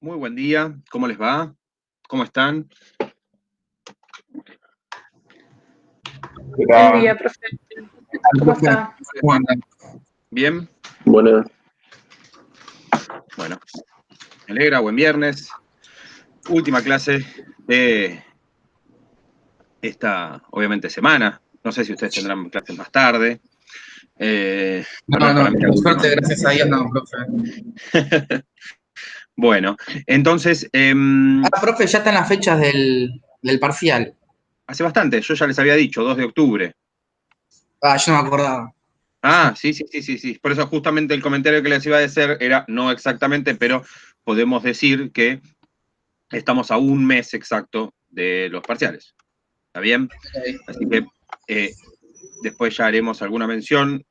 Muy buen día, ¿cómo les va? ¿Cómo están? Buen día, profe. ¿Cómo está? ¿Cómo andan? ¿Bien? Buenas. Bueno, me alegra, buen viernes. Última clase de esta, obviamente, semana. No sé si ustedes tendrán clases más tarde. Al menos para mí la Por última. suerte, gracias a Dios, no, profe. Bueno, entonces, Profe, ya están las fechas del parcial. hace bastante, yo ya les había dicho, 2 de octubre. Yo no me acordaba. Ah, sí. Por eso justamente el comentario que les iba a hacer era, no exactamente, pero podemos decir que estamos a un mes exacto de los parciales. ¿Está bien? Okay. Así que después ya haremos alguna mención.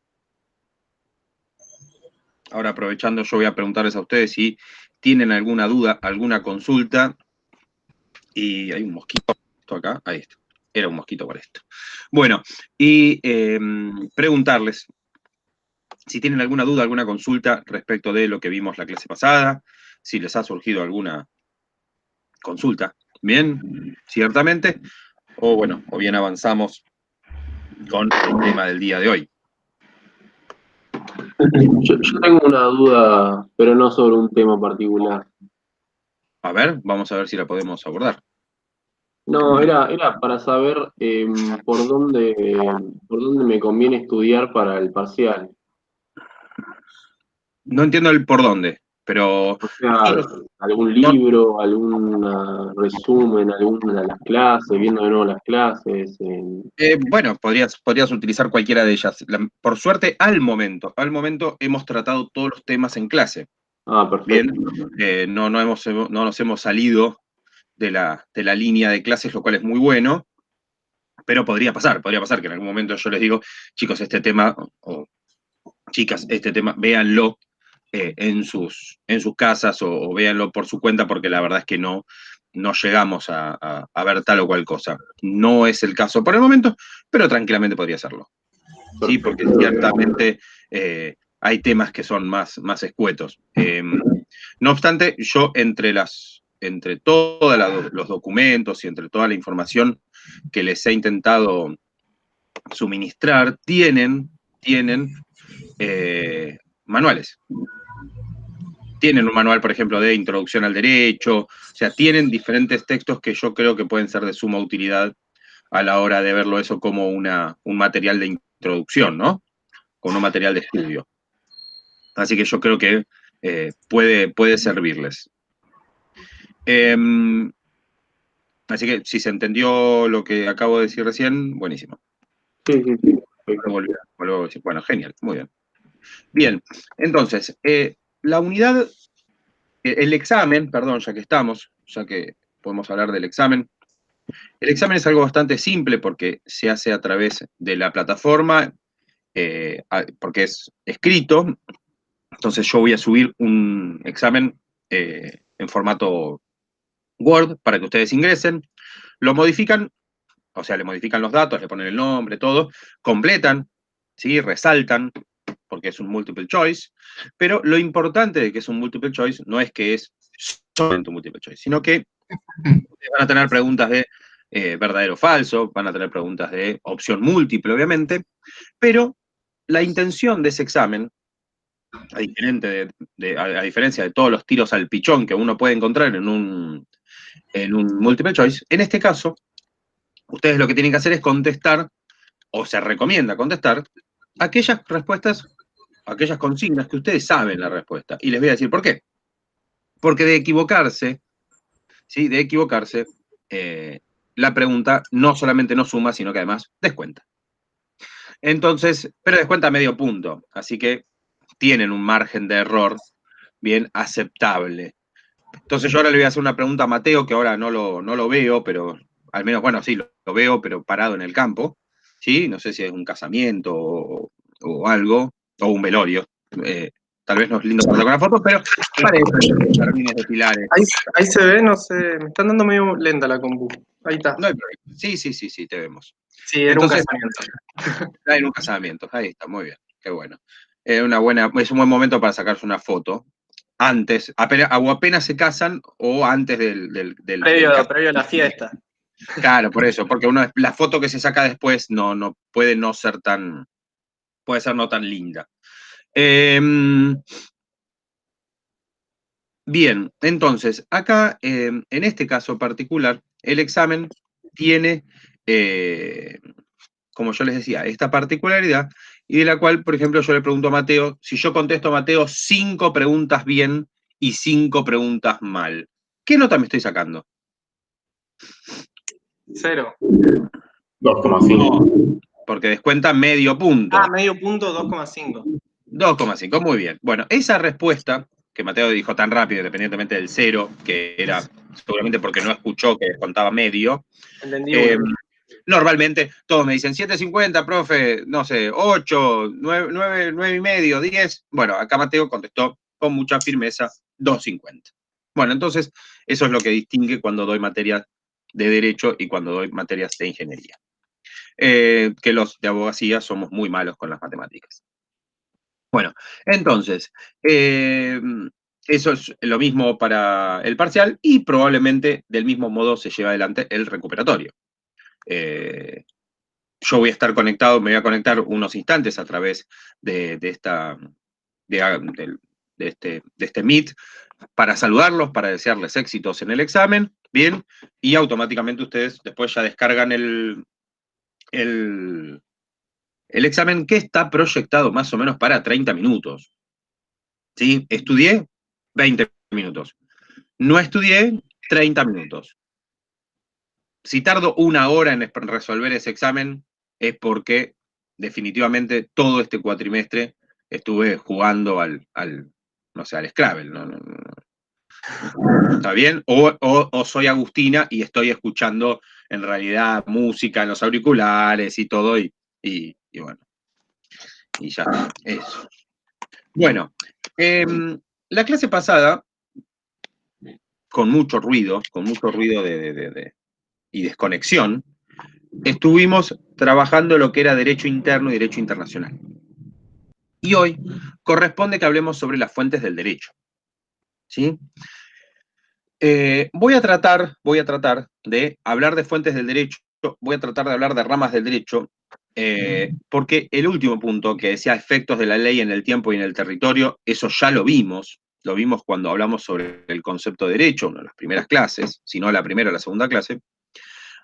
Ahora aprovechando, yo voy a preguntarles a ustedes si tienen alguna duda, alguna consulta. Y hay un mosquito acá, ahí está. Era un mosquito por esto. Bueno, y preguntarles si tienen alguna duda, alguna consulta respecto de lo que vimos la clase pasada, si les ha surgido alguna consulta. Bien, ciertamente. O bueno, o bien avanzamos con el tema del día de hoy. Yo tengo una duda, pero no sobre un tema particular. A ver, vamos a ver si la podemos abordar. No, era para saber por dónde me conviene estudiar para el parcial. No entiendo el por dónde, pero O sea, algún libro, algún resumen, alguna de las clases, viendo de nuevo las clases. bueno, podrías utilizar cualquiera de ellas. Por suerte, al momento hemos tratado todos los temas en clase. Bien, Perfecto. no nos hemos salido de la línea de clases, lo cual es muy bueno, pero podría pasar que en algún momento yo les digo, chicos, este tema, o chicas, este tema, véanlo en sus casas o véanlo por su cuenta, porque la verdad es que no llegamos a ver tal o cual cosa. No es el caso por el momento, pero tranquilamente podría serlo. Sí, porque ciertamente hay temas que son más escuetos. No obstante, yo entre todos los documentos y entre toda la información que les he intentado suministrar, tienen manuales. Tienen un manual, por ejemplo, de introducción al derecho, o sea, tienen diferentes textos que yo creo que pueden ser de suma utilidad a la hora de verlo eso como un material de introducción, ¿no? Con un material de estudio. Así que yo creo que puede servirles. Así que si se entendió lo que acabo de decir recién, buenísimo. Sí. Vuelvo a decir. Bueno, genial, muy bien. Bien, entonces, la unidad, el examen, perdón, ya que podemos hablar del examen. El examen es algo bastante simple porque se hace a través de la plataforma, porque es escrito. Entonces yo voy a subir un examen en formato Word para que ustedes ingresen, lo modifican, o sea, le modifican los datos, le ponen el nombre, todo, completan, ¿sí? Resaltan, porque es un multiple choice, pero lo importante de que es un multiple choice no es que es solamente un multiple choice, sino que van a tener preguntas de verdadero o falso, van a tener preguntas de opción múltiple, obviamente, pero la intención de ese examen, a diferencia de todos los tiros al pichón que uno puede encontrar en un multiple choice, en este caso, ustedes lo que tienen que hacer es contestar, o se recomienda contestar, aquellas respuestas, aquellas consignas que ustedes saben la respuesta. Y les voy a decir por qué. Porque de equivocarse, ¿sí? La pregunta no solamente no suma, sino que además descuenta. Entonces, pero descuenta medio punto, así que tienen un margen de error bien aceptable. Entonces yo ahora le voy a hacer una pregunta a Mateo, que ahora no lo veo, pero al menos, bueno, sí, lo veo, pero parado en el campo, ¿sí? No sé si es un casamiento o algo, o un velorio. Tal vez no es lindo pasar con la foto, pero parece jardines de pilares. Ahí se ve, no sé, me están dando medio lenta la compu. Ahí está. No hay problema. Sí, te vemos. Sí, era Entonces, un casamiento. en un casamiento, ahí está, muy bien, qué bueno. Es un buen momento para sacarse una foto. antes, apenas se casan o antes del Previo a la fiesta. Claro, por eso, porque la foto que se saca después no puede no ser tan, puede ser no tan linda. Bien, entonces, acá, en este caso particular, el examen tiene, como yo les decía, esta particularidad, y de la cual, por ejemplo, yo le pregunto a Mateo, si yo contesto a Mateo 5 preguntas bien y 5 preguntas mal, ¿qué nota me estoy sacando? 0. 2,5. Porque descuenta medio punto. Medio punto, 2,5. 2,5, muy bien. Bueno, esa respuesta que Mateo dijo tan rápido, independientemente del 0, que era seguramente porque no escuchó que descontaba medio. Entendí. Normalmente todos me dicen 7,50, profe, no sé, 8, 9 y medio, 10. Bueno, acá Mateo contestó con mucha firmeza 2,50. Bueno, entonces eso es lo que distingue cuando doy materias de derecho y cuando doy materias de ingeniería. Que los de abogacía somos muy malos con las matemáticas. Bueno, entonces, eso es lo mismo para el parcial y probablemente del mismo modo se lleva adelante el recuperatorio. Yo voy a estar conectado, me voy a conectar unos instantes a través de este Meet para saludarlos, para desearles éxitos en el examen, bien, y automáticamente ustedes después ya descargan el examen que está proyectado más o menos para 30 minutos. ¿Sí? Estudié 20 minutos. No estudié 30 minutos. Si tardo 1 hora en resolver ese examen, es porque definitivamente todo este cuatrimestre estuve jugando al Scrabble. ¿No? ¿Está bien? O soy Agustina y estoy escuchando en realidad música en los auriculares y todo, y bueno. Y ya, eso. Bueno, la clase pasada, con mucho ruido y desconexión, estuvimos trabajando lo que era derecho interno y derecho internacional. Y hoy corresponde que hablemos sobre las fuentes del derecho. ¿Sí? Voy a tratar de hablar de fuentes del derecho, voy a tratar de hablar de ramas del derecho, porque el último punto, que decía efectos de la ley en el tiempo y en el territorio, eso ya lo vimos cuando hablamos sobre el concepto de derecho, una de las primeras clases, si no la primera o la segunda clase.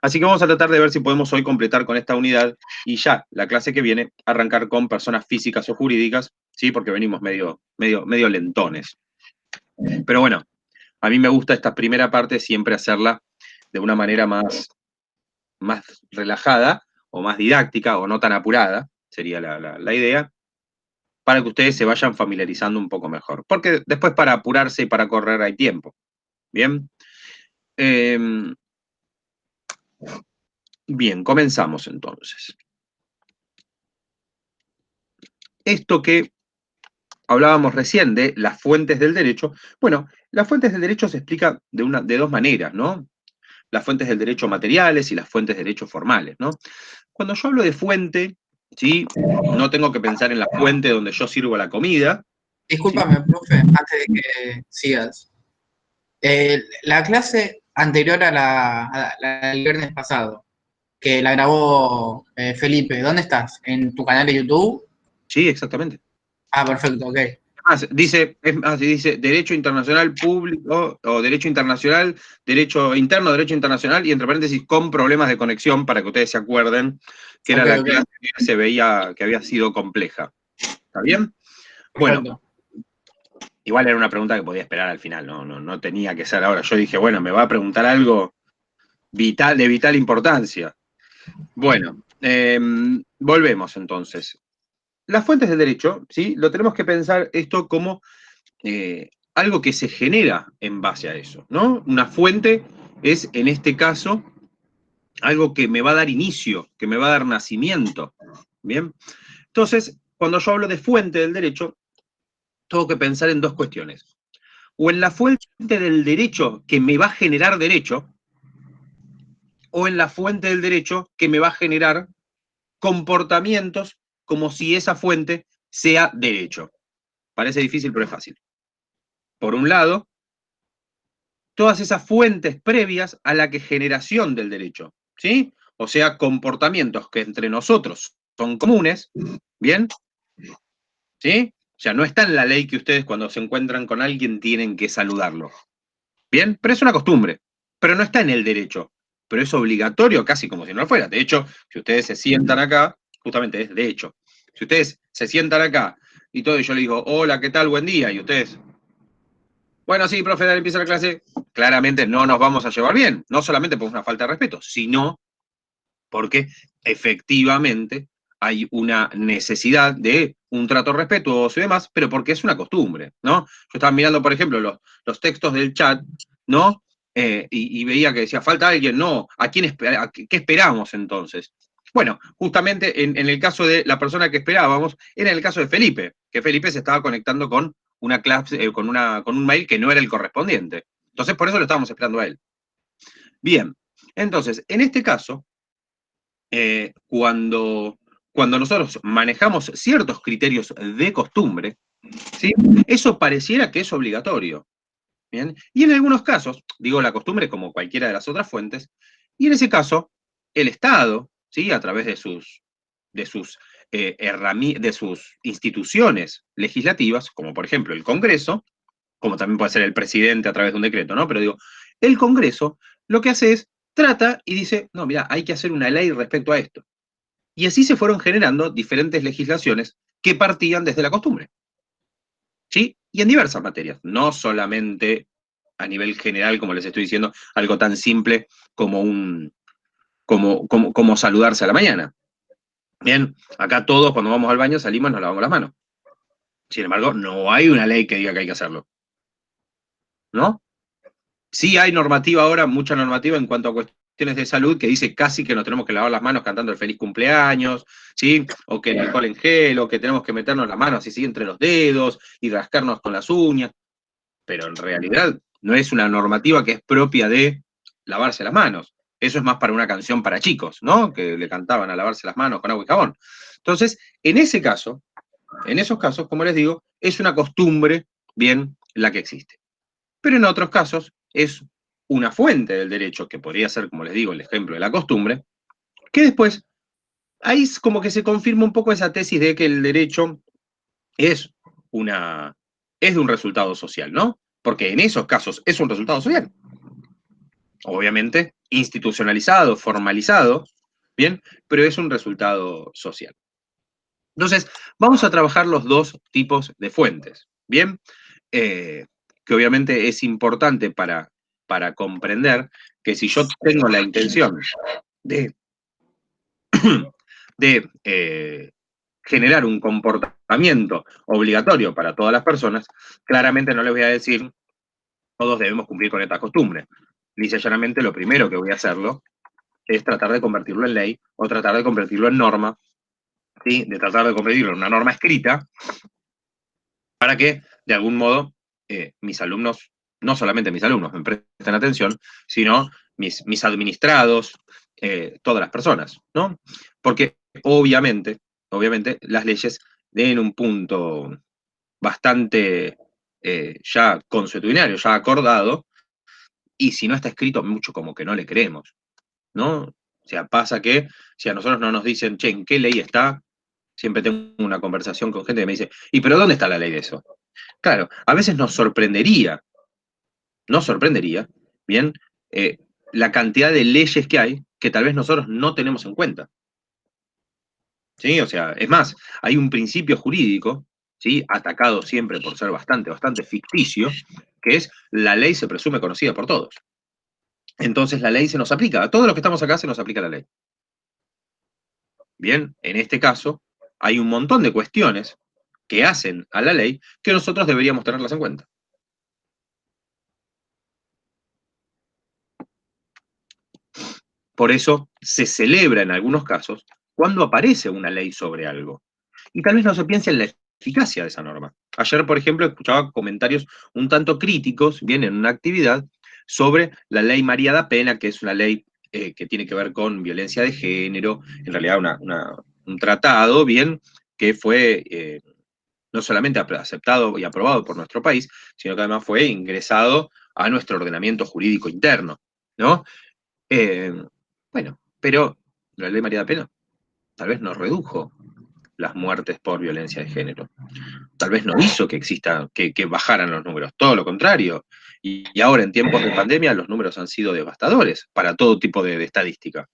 Así que vamos a tratar de ver si podemos hoy completar con esta unidad y ya la clase que viene arrancar con personas físicas o jurídicas, ¿sí? Porque venimos medio lentones. Pero bueno, a mí me gusta esta primera parte siempre hacerla de una manera más relajada o más didáctica o no tan apurada, sería la idea, para que ustedes se vayan familiarizando un poco mejor. Porque después para apurarse y para correr hay tiempo. ¿Bien? Bien, comenzamos entonces. Esto que hablábamos recién de las fuentes del derecho, bueno, las fuentes del derecho se explica de dos maneras, ¿no? Las fuentes del derecho materiales y las fuentes del derecho formales, ¿no? Cuando yo hablo de fuente, ¿sí? No tengo que pensar en la fuente donde yo sirvo la comida. Discúlpame, ¿sí? profe, antes de que sigas. La clase anterior a la del viernes pasado, que la grabó Felipe, ¿dónde estás? ¿En tu canal de YouTube? Sí, exactamente. Ah, perfecto, ok. Dice derecho internacional público, o derecho internacional, derecho interno, derecho internacional, y entre paréntesis, con problemas de conexión, para que ustedes se acuerden que era la clase que se veía que había sido compleja. ¿Está bien? Perfecto. Bueno, igual era una pregunta que podía esperar al final, no tenía que ser ahora. Yo dije, bueno, me va a preguntar algo de vital importancia. Bueno, volvemos entonces. Las fuentes del derecho, ¿sí? Lo tenemos que pensar esto como algo que se genera en base a eso, ¿no? Una fuente es, en este caso, algo que me va a dar inicio, que me va a dar nacimiento, ¿bien? Entonces, cuando yo hablo de fuente del derecho, tengo que pensar en dos cuestiones. O en la fuente del derecho que me va a generar derecho, o en la fuente del derecho que me va a generar comportamientos como si esa fuente sea derecho. Parece difícil, pero es fácil. por un lado, todas esas fuentes previas a la generación del derecho, ¿sí? O sea, comportamientos que entre nosotros son comunes, ¿bien? ¿Sí? O sea, no está en la ley que ustedes cuando se encuentran con alguien tienen que saludarlo, ¿bien? Pero es una costumbre, pero no está en el derecho, pero es obligatorio casi como si no lo fuera. De hecho, si ustedes se sientan acá, justamente es de hecho, si ustedes se sientan acá y todo, y yo le digo, hola, ¿qué tal? Buen día, y ustedes... Bueno, sí, profe, dale, empieza la clase. Claramente no nos vamos a llevar bien, no solamente por una falta de respeto, sino porque efectivamente hay una necesidad de un trato respetuoso y demás, pero porque es una costumbre, ¿no? Yo estaba mirando, por ejemplo, los textos del chat, ¿no? Y veía que decía, falta alguien, no, ¿qué esperamos entonces? Bueno, justamente en el caso de la persona que esperábamos, era en el caso de Felipe, que Felipe se estaba conectando con una clase, con un mail que no era el correspondiente. Entonces, por eso lo estábamos esperando a él. Bien, entonces, en este caso, cuando nosotros manejamos ciertos criterios de costumbre, ¿sí? Eso pareciera que es obligatorio. ¿Bien? Y en algunos casos, digo la costumbre como cualquiera de las otras fuentes, y en ese caso, el Estado, ¿sí? A través de sus instituciones legislativas, como por ejemplo el Congreso, como también puede ser el presidente a través de un decreto, ¿no? Pero digo, el Congreso lo que hace es, trata y dice, no, mira, hay que hacer una ley respecto a esto. Y así se fueron generando diferentes legislaciones que partían desde la costumbre. ¿Sí? Y en diversas materias, no solamente a nivel general, como les estoy diciendo, algo tan simple como como saludarse a la mañana. Bien, acá todos cuando vamos al baño salimos, nos lavamos las manos. Sin embargo, no hay una ley que diga que hay que hacerlo. ¿No? Sí hay normativa ahora, mucha normativa en cuanto a cuestiones de salud que dice casi que nos tenemos que lavar las manos cantando el feliz cumpleaños, ¿sí? O que el alcohol en gel, o que tenemos que meternos las manos así entre los dedos y rascarnos con las uñas. Pero en realidad no es una normativa que es propia de lavarse las manos. Eso es más para una canción para chicos, ¿no? Que le cantaban a lavarse las manos con agua y jabón. Entonces, en esos casos, como les digo, es una costumbre, bien, la que existe. Pero en otros casos es una fuente del derecho, que podría ser, como les digo, el ejemplo de la costumbre, que después, ahí es como que se confirma un poco esa tesis de que el derecho es de un resultado social, ¿no? Porque en esos casos es un resultado social. Obviamente, institucionalizado, formalizado, ¿bien? Pero es un resultado social. Entonces, vamos a trabajar los dos tipos de fuentes, ¿bien? Que obviamente es importante para comprender que si yo tengo la intención de, de generar un comportamiento obligatorio para todas las personas, claramente no les voy a decir todos debemos cumplir con esta costumbre. Lisa y llanamente lo primero que voy a hacerlo es tratar de convertirlo en ley o tratar de convertirlo en norma, ¿sí? De tratar de convertirlo en una norma escrita para que, de algún modo, mis alumnos, no solamente mis alumnos me presten atención, sino mis administrados, todas las personas, ¿no? Porque obviamente, las leyes den un punto bastante ya consuetudinario, ya acordado, y si no está escrito, mucho como que no le creemos, ¿no? O sea, pasa que si a nosotros no nos dicen, che, ¿en qué ley está? Siempre tengo una conversación con gente que me dice, ¿y pero dónde está la ley de eso? Claro, a veces nos sorprendería, bien, eh, la cantidad de leyes que hay que tal vez nosotros no tenemos en cuenta. ¿Sí? O sea, es más, hay un principio jurídico, ¿sí? Atacado siempre por ser bastante ficticio, que es la ley se presume conocida por todos. Entonces la ley se nos aplica, a todos los que estamos acá se nos aplica la ley. Bien, en este caso, hay un montón de cuestiones que hacen a la ley que nosotros deberíamos tenerlas en cuenta. Por eso se celebra en algunos casos cuando aparece una ley sobre algo. Y tal vez no se piense en la eficacia de esa norma. Ayer, por ejemplo, escuchaba comentarios un tanto críticos, bien, en una actividad, sobre la ley María da Pena, que es una ley que tiene que ver con violencia de género, en realidad un tratado, bien, que fue no solamente aceptado y aprobado por nuestro país, sino que además fue ingresado a nuestro ordenamiento jurídico interno, ¿no? Bueno, pero la ley María da Pena tal vez no redujo las muertes por violencia de género. Tal vez no hizo que que bajaran los números, todo lo contrario. Y ahora en tiempos de pandemia los números han sido devastadores para todo tipo de estadística.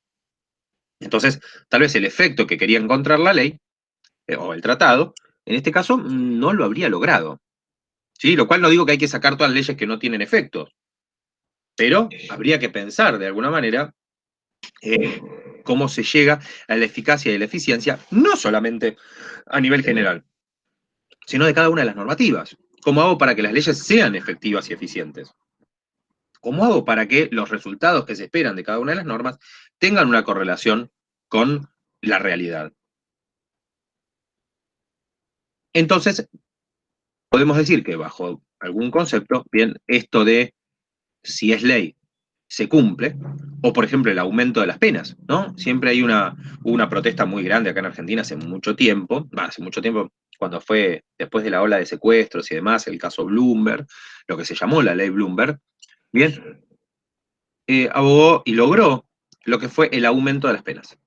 Entonces, tal vez el efecto que quería encontrar la ley, o el tratado, en este caso no lo habría logrado. ¿Sí? Lo cual no digo que hay que sacar todas las leyes que no tienen efectos, pero habría que pensar de alguna manera cómo se llega a la eficacia y la eficiencia, no solamente a nivel general, sino de cada una de las normativas. ¿Cómo hago para que las leyes sean efectivas y eficientes? ¿Cómo hago para que los resultados que se esperan de cada una de las normas tengan una correlación con la realidad? Entonces, podemos decir que bajo algún concepto, bien, esto de si es ley, se cumple, o por ejemplo el aumento de las penas, ¿no? Siempre hay una protesta muy grande acá en Argentina hace mucho tiempo, cuando fue después de la ola de secuestros y demás, el caso Bloomberg, lo que se llamó la ley Bloomberg, bien, abogó y logró lo que fue el aumento de las penas.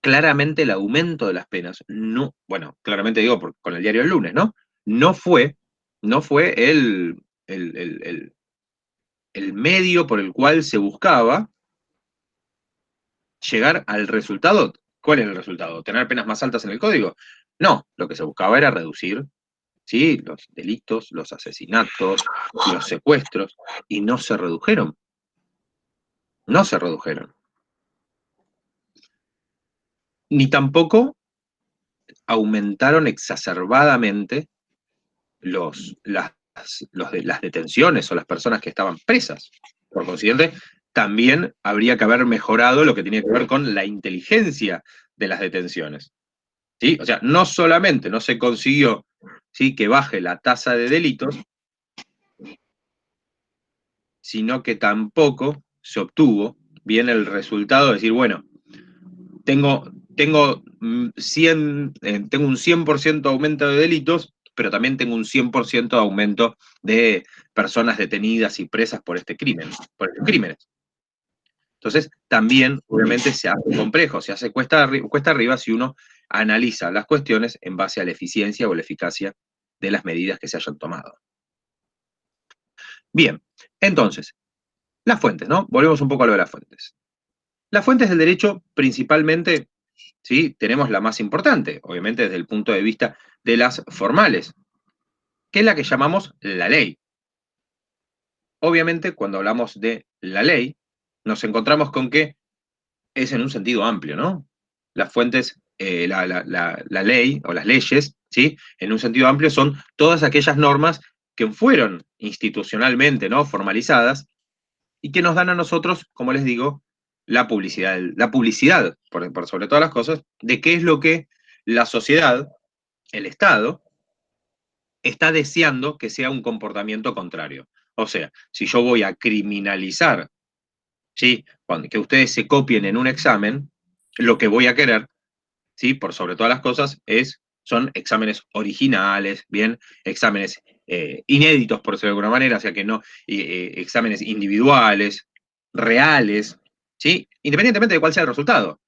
Claramente el aumento de las penas, no, bueno, claramente digo con el diario del lunes, ¿no? No fue el medio por el cual se buscaba llegar al resultado. ¿Cuál era el resultado? ¿Tener penas más altas en el código? No, lo que se buscaba era reducir, ¿sí?, los delitos, los asesinatos, los secuestros, y no se redujeron. No se redujeron. Ni tampoco aumentaron exacerbadamente las detenciones o las personas que estaban presas. Por consiguiente, también habría que haber mejorado lo que tenía que ver con la inteligencia de las detenciones. ¿Sí? O sea, no solamente no se consiguió, ¿sí?, que baje la tasa de delitos, sino que tampoco se obtuvo bien el resultado de decir, bueno, tengo un 100% aumento de delitos, pero también tengo un 100% de aumento de personas detenidas y presas por estos crímenes. Entonces, también, obviamente, se hace complejo, se hace cuesta arriba si uno analiza las cuestiones en base a la eficiencia o la eficacia de las medidas que se hayan tomado. Bien, entonces, las fuentes, ¿no? Volvemos un poco a lo de las fuentes. Las fuentes del derecho, principalmente, ¿sí?, tenemos la más importante, obviamente desde el punto de vista de las formales, que es la que llamamos la ley. Obviamente, cuando hablamos de la ley, nos encontramos con que es en un sentido amplio, ¿no? Las fuentes, la ley o las leyes, ¿sí?, en un sentido amplio son todas aquellas normas que fueron institucionalmente, ¿no?, formalizadas y que nos dan a nosotros, como les digo, la publicidad por sobre todas las cosas, de qué es lo que la sociedad, el Estado, está deseando que sea un comportamiento contrario. O sea, si yo voy a criminalizar, ¿sí?, que ustedes se copien en un examen, lo que voy a querer, ¿sí?, por sobre todas las cosas, son exámenes originales, bien, exámenes inéditos, por decirlo de alguna manera, o sea que no, exámenes individuales, reales, ¿sí?, independientemente de cuál sea el resultado.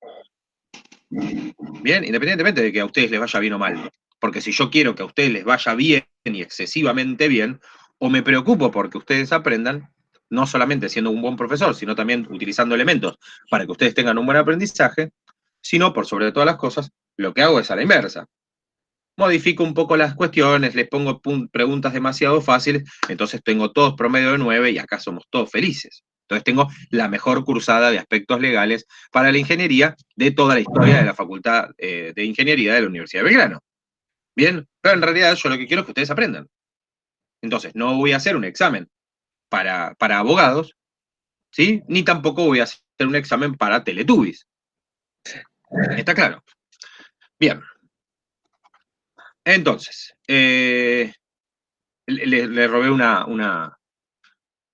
Bien, independientemente de que a ustedes les vaya bien o mal. Porque si yo quiero que a ustedes les vaya bien y excesivamente bien, o me preocupo porque ustedes aprendan, no solamente siendo un buen profesor, sino también utilizando elementos para que ustedes tengan un buen aprendizaje, sino por sobre todas las cosas, lo que hago es a la inversa. Modifico un poco las cuestiones, les pongo preguntas demasiado fáciles, entonces tengo todos promedio de 9 y acá somos todos felices. Entonces tengo la mejor cursada de aspectos legales para la ingeniería de toda la historia de la Facultad de Ingeniería de la Universidad de Belgrano. Bien, pero en realidad yo lo que quiero es que ustedes aprendan. Entonces no voy a hacer un examen para abogados, ¿sí?, ni tampoco voy a hacer un examen para Teletubbies. ¿Está claro? Bien. Entonces, le robé una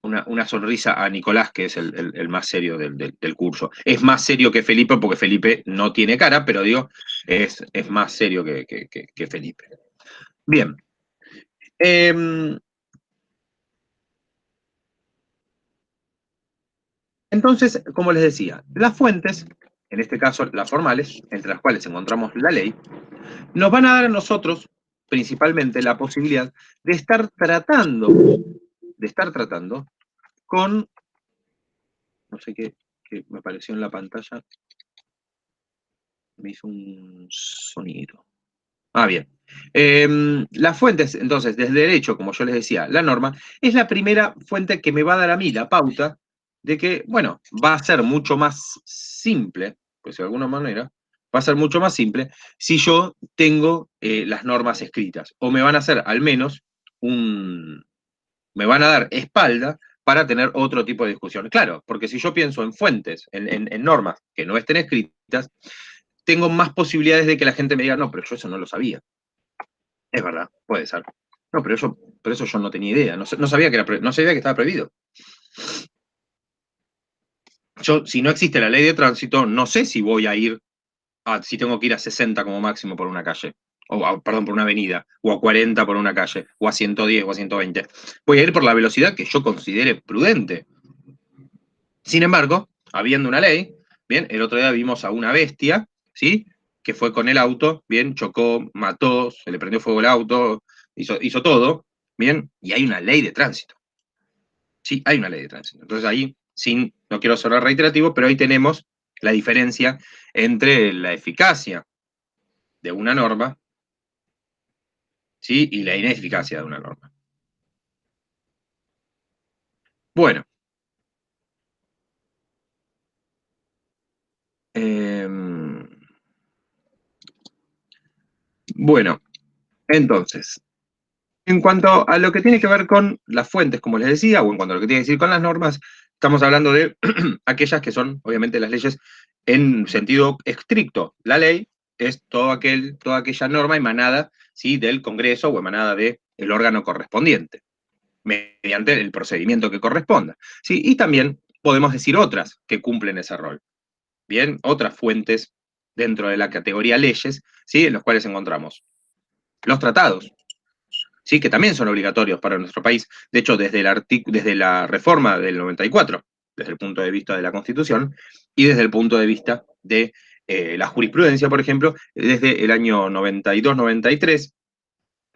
una sonrisa a Nicolás, que es el más serio del curso. Es más serio que Felipe, porque Felipe no tiene cara, pero digo, es más serio que Felipe. Bien. Entonces, como les decía, las fuentes, en este caso las formales, entre las cuales encontramos la ley, nos van a dar a nosotros, principalmente, la posibilidad de estar tratando con, no sé qué me apareció en la pantalla, me hizo un sonido. Ah, bien. Las fuentes, entonces, desde derecho, como yo les decía, la norma, es la primera fuente que me va a dar a mí la pauta de que, bueno, va a ser mucho más simple, pues de alguna manera, va a ser mucho más simple si yo tengo las normas escritas, o me van a hacer al menos me van a dar espalda para tener otro tipo de discusión. Claro, porque si yo pienso en fuentes, en normas que no estén escritas, tengo más posibilidades de que la gente me diga, no, pero yo eso no lo sabía. Es verdad, puede ser. No, pero eso yo no tenía idea, no sabía no sabía que estaba prohibido. Yo, si no existe la ley de tránsito, no sé si voy a ir si tengo que ir a 60 como máximo por una calle, perdón, por una avenida, o a 40 por una calle, o a 110 o a 120. Voy a ir por la velocidad que yo considere prudente. Sin embargo, habiendo una ley, bien, el otro día vimos a una bestia, ¿sí? Que fue con el auto, bien, chocó, mató, se le prendió fuego el auto, hizo todo, bien, y hay una ley de tránsito. Sí, hay una ley de tránsito. Entonces ahí, no quiero ser reiterativo, pero ahí tenemos la diferencia entre la eficacia de una norma, ¿sí? Y la ineficacia de una norma. Bueno. Bueno, entonces, en cuanto a lo que tiene que ver con las fuentes, como les decía, o en cuanto a lo que tiene que decir con las normas, estamos hablando de aquellas que son, obviamente, las leyes en sentido estricto. La ley es toda aquella norma emanada, ¿sí? Del Congreso o emanada del órgano correspondiente, mediante el procedimiento que corresponda, ¿sí? Y también podemos decir otras que cumplen ese rol. Bien, otras fuentes dentro de la categoría leyes, ¿sí? En los cuales encontramos los tratados, ¿sí? Que también son obligatorios para nuestro país. De hecho, desde la reforma del 94, desde el punto de vista de la Constitución, y desde el punto de vista de la jurisprudencia, por ejemplo, desde el año 92-93,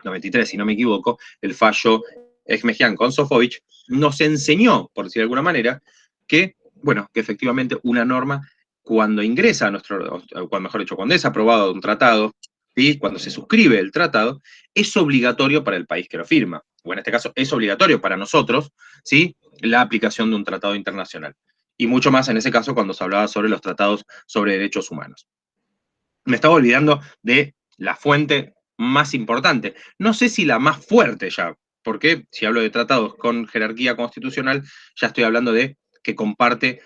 93, si no me equivoco, el fallo Exmejian con Sofovich, nos enseñó, por decir de alguna manera, que, bueno, que efectivamente una norma, cuando ingresa a cuando es aprobado un tratado, ¿sí? Cuando se suscribe el tratado, es obligatorio para el país que lo firma, o en este caso es obligatorio para nosotros, ¿sí? La aplicación de un tratado internacional. Y mucho más en ese caso cuando se hablaba sobre los tratados sobre derechos humanos. Me estaba olvidando de la fuente más importante. No sé si la más fuerte ya, porque si hablo de tratados con jerarquía constitucional, ya estoy hablando de que comparte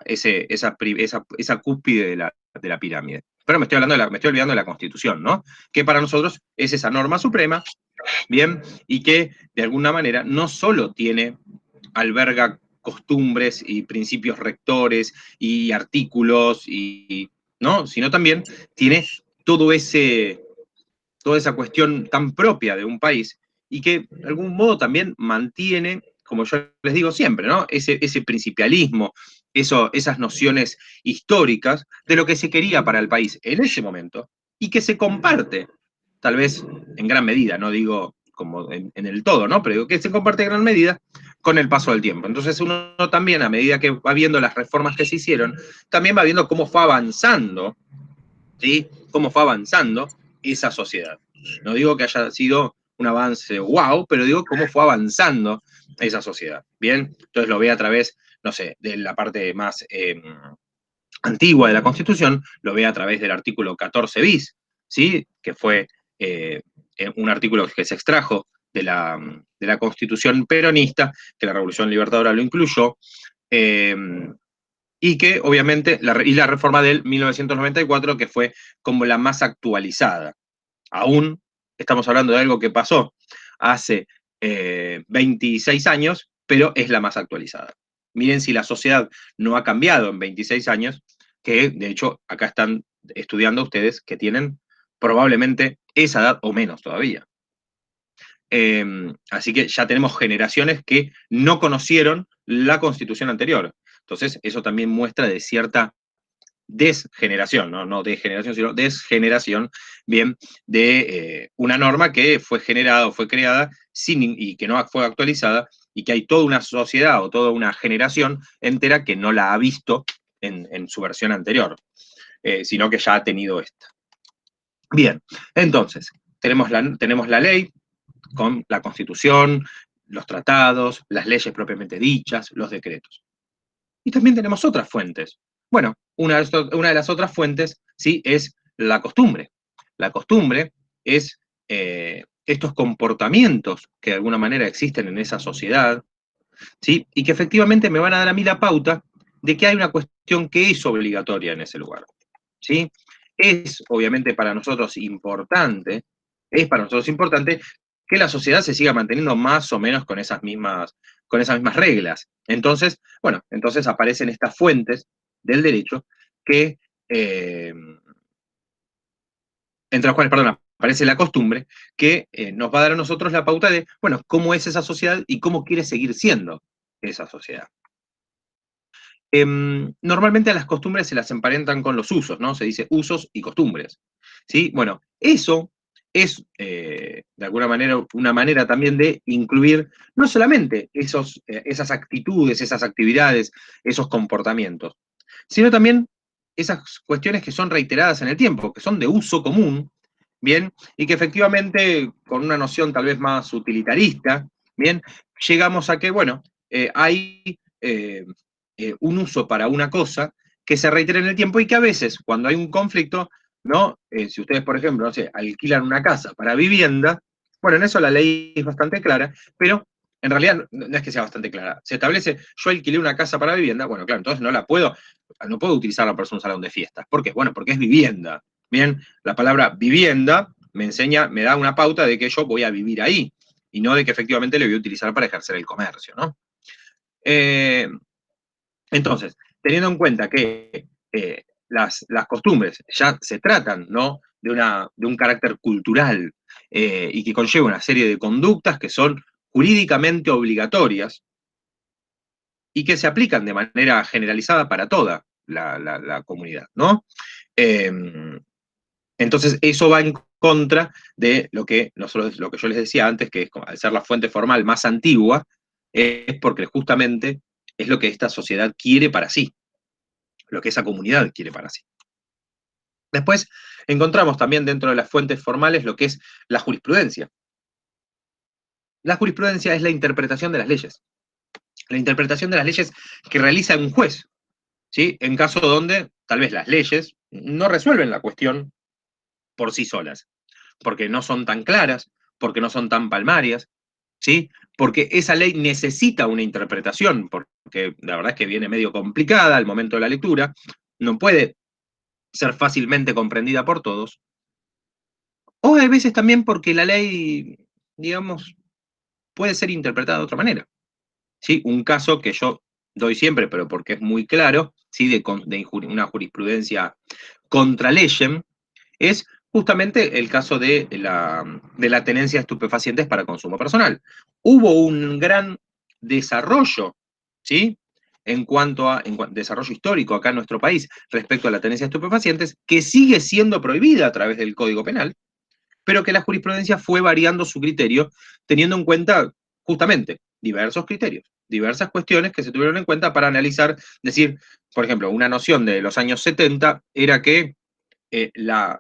esa cúspide de la pirámide. Pero me estoy olvidando de la Constitución, ¿no? Que para nosotros es esa norma suprema, ¿bien? Y que de alguna manera no solo alberga costumbres y principios rectores y artículos ¿no? Sino también tiene toda esa cuestión tan propia de un país y que de algún modo también mantiene, como yo les digo siempre, ¿no? Ese principialismo, esas nociones históricas de lo que se quería para el país en ese momento y que se comparte, tal vez en gran medida, no digo como en el todo, ¿no? Pero digo que se comparte en gran medida con el paso del tiempo. Entonces uno también, a medida que va viendo las reformas que se hicieron, también va viendo cómo fue avanzando, ¿sí? Cómo fue avanzando esa sociedad. No digo que haya sido un avance wow, pero digo cómo fue avanzando esa sociedad. Bien, entonces lo ve a través, no sé, de la parte más antigua de la Constitución, lo ve a través del artículo 14 bis, ¿sí? Que fue un artículo que se extrajo de la Constitución peronista, que la Revolución Libertadora lo incluyó, y que obviamente, la reforma del 1994, que fue como la más actualizada. Aún estamos hablando de algo que pasó hace 26 años, pero es la más actualizada. Miren si la sociedad no ha cambiado en 26 años, que de hecho acá están estudiando ustedes que tienen probablemente esa edad o menos todavía. Así que ya tenemos generaciones que no conocieron la Constitución anterior. Entonces, eso también muestra de cierta desgeneración, no degeneración, sino desgeneración, bien, de una norma que fue generada o fue creada y que no fue actualizada, y que hay toda una sociedad o toda una generación entera que no la ha visto en su versión anterior, sino que ya ha tenido esta. Bien, entonces, tenemos la ley, con la Constitución, los tratados, las leyes propiamente dichas, los decretos. Y también tenemos otras fuentes. Bueno, una de las otras fuentes, ¿sí?, es la costumbre. La costumbre es estos comportamientos que de alguna manera existen en esa sociedad, ¿sí?, y que efectivamente me van a dar a mí la pauta de que hay una cuestión que es obligatoria en ese lugar, ¿sí? Es obviamente para nosotros importante, que la sociedad se siga manteniendo más o menos con esas mismas reglas. Entonces, bueno, entonces aparecen estas fuentes del derecho que, entre las cuales, perdón, aparece la costumbre, que nos va a dar a nosotros la pauta de, bueno, cómo es esa sociedad y cómo quiere seguir siendo esa sociedad. Normalmente a las costumbres se las emparentan con los usos, ¿no? Se dice usos y costumbres, ¿sí? Bueno, eso es, de alguna manera, una manera también de incluir no solamente esas actitudes, esas actividades, esos comportamientos, sino también esas cuestiones que son reiteradas en el tiempo, que son de uso común, ¿bien? Y que efectivamente, con una noción tal vez más utilitarista, ¿bien?, llegamos a que, bueno, hay un uso para una cosa que se reitera en el tiempo y que a veces, cuando hay un conflicto, ¿no? Si ustedes, por ejemplo, no sé, alquilan una casa para vivienda, bueno, en eso la ley es bastante clara, pero en realidad no es que sea bastante clara. Se establece, yo alquilé una casa para vivienda, bueno, claro, entonces no puedo utilizarla para un salón de fiestas. ¿Por qué? Bueno, porque es vivienda. Bien, la palabra vivienda me da una pauta de que yo voy a vivir ahí, y no de que efectivamente lo voy a utilizar para ejercer el comercio, ¿no? Entonces, teniendo en cuenta que las costumbres ya se tratan, ¿no?, de un carácter cultural, y que conlleva una serie de conductas que son jurídicamente obligatorias y que se aplican de manera generalizada para toda la comunidad, ¿no? Entonces, eso va en contra de lo que yo les decía antes, que es, al ser la fuente formal más antigua, es porque justamente es lo que esta sociedad quiere para sí, lo que esa comunidad quiere para sí. Después encontramos también dentro de las fuentes formales lo que es la jurisprudencia. La jurisprudencia es la interpretación de las leyes. La interpretación de las leyes que realiza un juez, ¿sí?, en caso donde tal vez las leyes no resuelven la cuestión por sí solas, porque no son tan claras, porque no son tan palmarias, ¿sí?, porque esa ley necesita una interpretación, porque la verdad es que viene medio complicada al momento de la lectura, no puede ser fácilmente comprendida por todos, o hay veces también porque la ley, digamos, puede ser interpretada de otra manera, ¿sí? Un caso que yo doy siempre, pero porque es muy claro, ¿sí?, de una jurisprudencia contra leyem, es justamente el caso de la tenencia de estupefacientes para consumo personal. Hubo un gran desarrollo, ¿sí?, en cuanto a desarrollo histórico acá en nuestro país respecto a la tenencia de estupefacientes, que sigue siendo prohibida a través del Código Penal, pero que la jurisprudencia fue variando su criterio, teniendo en cuenta justamente diversos criterios, diversas cuestiones que se tuvieron en cuenta para analizar, decir, por ejemplo, una noción de los años 70 era que la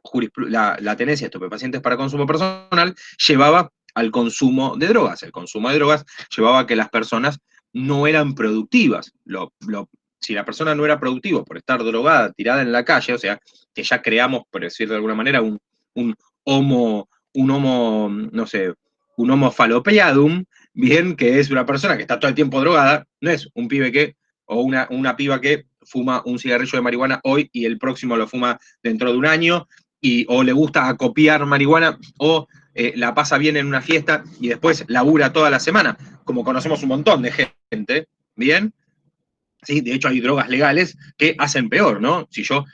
tenencia de estupefacientes para consumo personal llevaba al consumo de drogas. El consumo de drogas llevaba a que las personas no eran productivas. Si la persona no era productiva por estar drogada, tirada en la calle, o sea, que ya creamos, por decir de alguna manera, un homo, no sé, un homo fallopiadum, bien, que es una persona que está todo el tiempo drogada, no es un pibe o una piba que fuma un cigarrillo de marihuana hoy y el próximo lo fuma dentro de un año, o le gusta copiar marihuana, o la pasa bien en una fiesta y después labura toda la semana, como conocemos un montón de gente ¿bien? ¿Sí? De hecho, hay drogas legales que hacen peor, ¿no? Si yo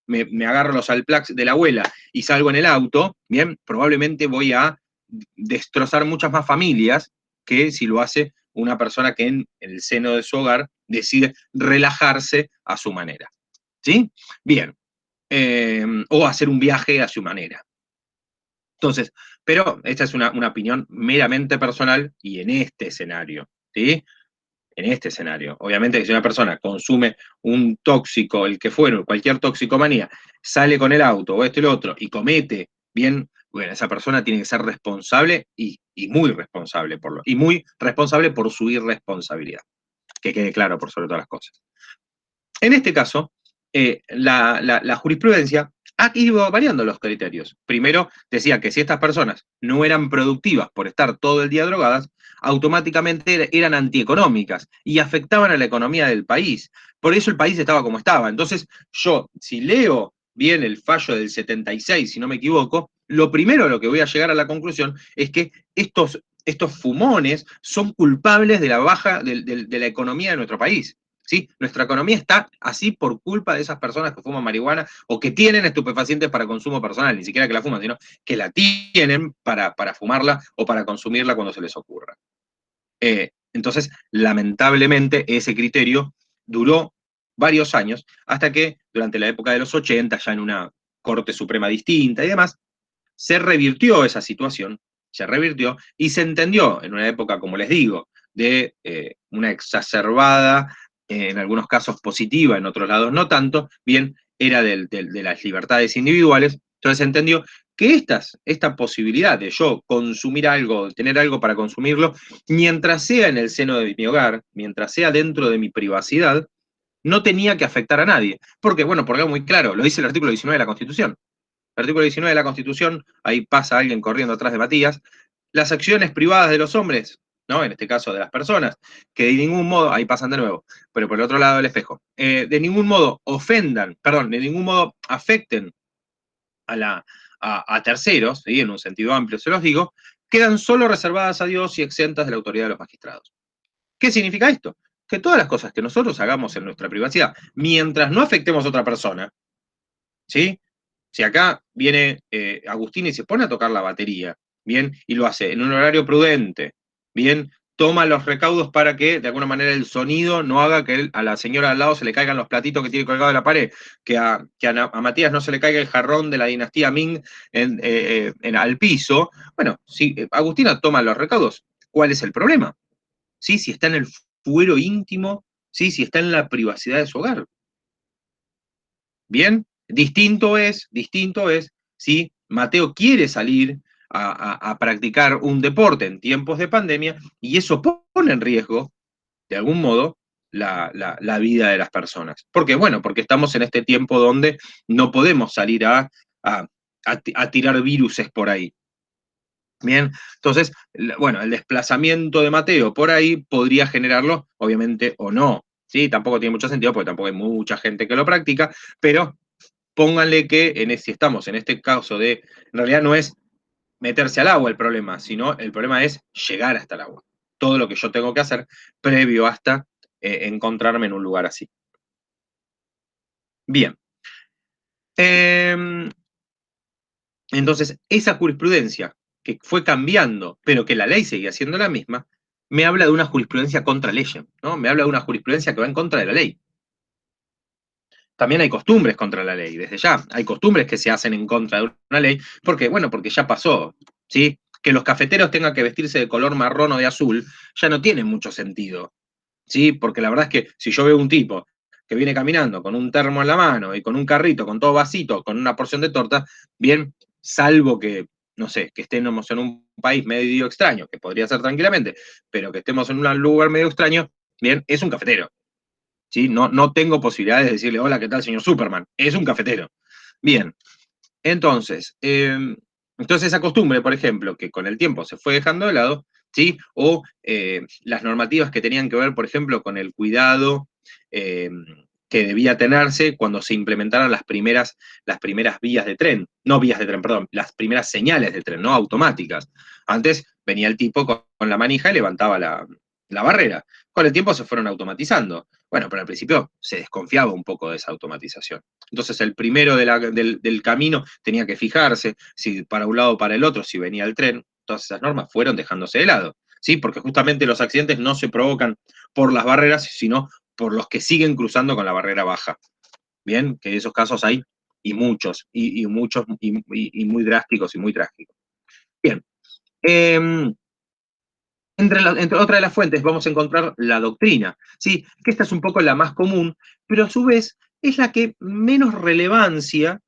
me agarro los Alplax de la abuela y salgo en el auto, bien, probablemente voy a destrozar muchas más familias que si lo hace una persona que en el seno de su hogar decide relajarse a su manera. ¿Sí? Bien. O hacer un viaje a su manera. Entonces, pero esta es una opinión meramente personal y en este escenario, ¿sí? En este escenario. Obviamente que si una persona consume un tóxico, el que fuera, cualquier toxicomanía, sale con el auto o esto y lo otro y comete bien, bueno, esa persona tiene que ser responsable y muy responsable y muy responsable por su irresponsabilidad. Que quede claro por sobre todas las cosas. En este caso, la jurisprudencia ha ido variando los criterios. Primero decía que si estas personas no eran productivas por estar todo el día drogadas, automáticamente eran antieconómicas y afectaban a la economía del país. Por eso el país estaba como estaba. Entonces, yo, si leo bien el fallo del 76, si no me equivoco, lo primero a lo que voy a llegar a la conclusión es que estos fumones son culpables de la baja de la economía de nuestro país. ¿Sí? Nuestra economía está así por culpa de esas personas que fuman marihuana o que tienen estupefacientes para consumo personal, ni siquiera que la fuman, sino que la tienen para fumarla o para consumirla cuando se les ocurra. Entonces, lamentablemente, ese criterio duró varios años, hasta que durante la época de los 80, ya en una Corte Suprema distinta y demás, se revirtió esa situación, se revirtió y se entendió en una época, como les digo, de una exacerbada, en algunos casos positiva, en otros lados no tanto, bien, era de las libertades individuales, entonces se entendió que esta posibilidad de yo consumir algo, tener algo para consumirlo, mientras sea en el seno de mi hogar, mientras sea dentro de mi privacidad, no tenía que afectar a nadie. Porque, bueno, porque es muy claro, lo dice el artículo 19 de la Constitución. El artículo 19 de la Constitución, ahí pasa alguien corriendo atrás de Matías, las acciones privadas de los hombres, ¿no? En este caso de las personas, que de ningún modo, ahí pasan de nuevo, pero por el otro lado del espejo, de ningún modo de ningún modo afecten a terceros, ¿sí? En un sentido amplio se los digo, quedan solo reservadas a Dios y exentas de la autoridad de los magistrados. ¿Qué significa esto? Que todas las cosas que nosotros hagamos en nuestra privacidad, mientras no afectemos a otra persona, ¿sí? Si acá viene Agustín y se pone a tocar la batería, ¿bien? Y lo hace en un horario prudente, ¿bien? Toma los recaudos para que, de alguna manera, el sonido no haga que a la señora al lado se le caigan los platitos que tiene colgado de la pared, que a Matías no se le caiga el jarrón de la dinastía Ming al piso. Bueno, si Agustina toma los recaudos, ¿cuál es el problema? ¿Sí? Si está en el fuero íntimo, ¿sí? Si está en la privacidad de su hogar. ¿Bien? Distinto es si Mateo quiere salir a practicar un deporte en tiempos de pandemia y eso pone en riesgo, de algún modo, la vida de las personas. ¿Por qué? Bueno, porque estamos en este tiempo donde no podemos salir a tirar viruses por ahí. Bien, entonces, bueno, el desplazamiento de Mateo por ahí podría generarlo, obviamente, o no. ¿Sí? Tampoco tiene mucho sentido porque tampoco hay mucha gente que lo practica, pero pónganle que si estamos en este caso en realidad no es meterse al agua el problema, sino el problema es llegar hasta el agua. Todo lo que yo tengo que hacer previo hasta encontrarme en un lugar así. Bien. Entonces, esa jurisprudencia que fue cambiando, pero que la ley seguía siendo la misma, me habla de una jurisprudencia contra leyes, ¿no? Me habla de una jurisprudencia que va en contra de la ley. También hay costumbres contra la ley, desde ya. Hay costumbres que se hacen en contra de una ley, porque, bueno, porque ya pasó, ¿sí? Que los cafeteros tengan que vestirse de color marrón o de azul, ya no tiene mucho sentido, ¿sí? Porque la verdad es que si yo veo un tipo que viene caminando con un termo en la mano y con un carrito, con todo vasito, con una porción de torta, bien, salvo que, no sé, que estemos en un país medio extraño, que podría ser tranquilamente, pero que estemos en un lugar medio extraño, bien, es un cafetero. ¿Sí? No tengo posibilidades de decirle, hola, ¿qué tal, señor Superman? Es un cafetero. Bien, entonces esa costumbre, por ejemplo, que con el tiempo se fue dejando de lado, ¿sí? O las normativas que tenían que ver, por ejemplo, con el cuidado que debía tenerse cuando se implementaran las primeras vías de tren, no vías de tren, perdón, las primeras señales de tren, no automáticas. Antes venía el tipo con la manija y levantaba la barrera. Con el tiempo se fueron automatizando. Bueno, pero al principio se desconfiaba un poco de esa automatización. Entonces el primero del camino tenía que fijarse si para un lado o para el otro, si venía el tren. Todas esas normas fueron dejándose de lado, ¿sí? Porque justamente los accidentes no se provocan por las barreras, sino por los que siguen cruzando con la barrera baja. Bien, que esos casos hay y muchos, y muchos, y muy drásticos y muy trágicos. Bien. Entre otras de las fuentes vamos a encontrar la doctrina, ¿sí? Que esta es un poco la más común, pero a su vez es la que menos relevancia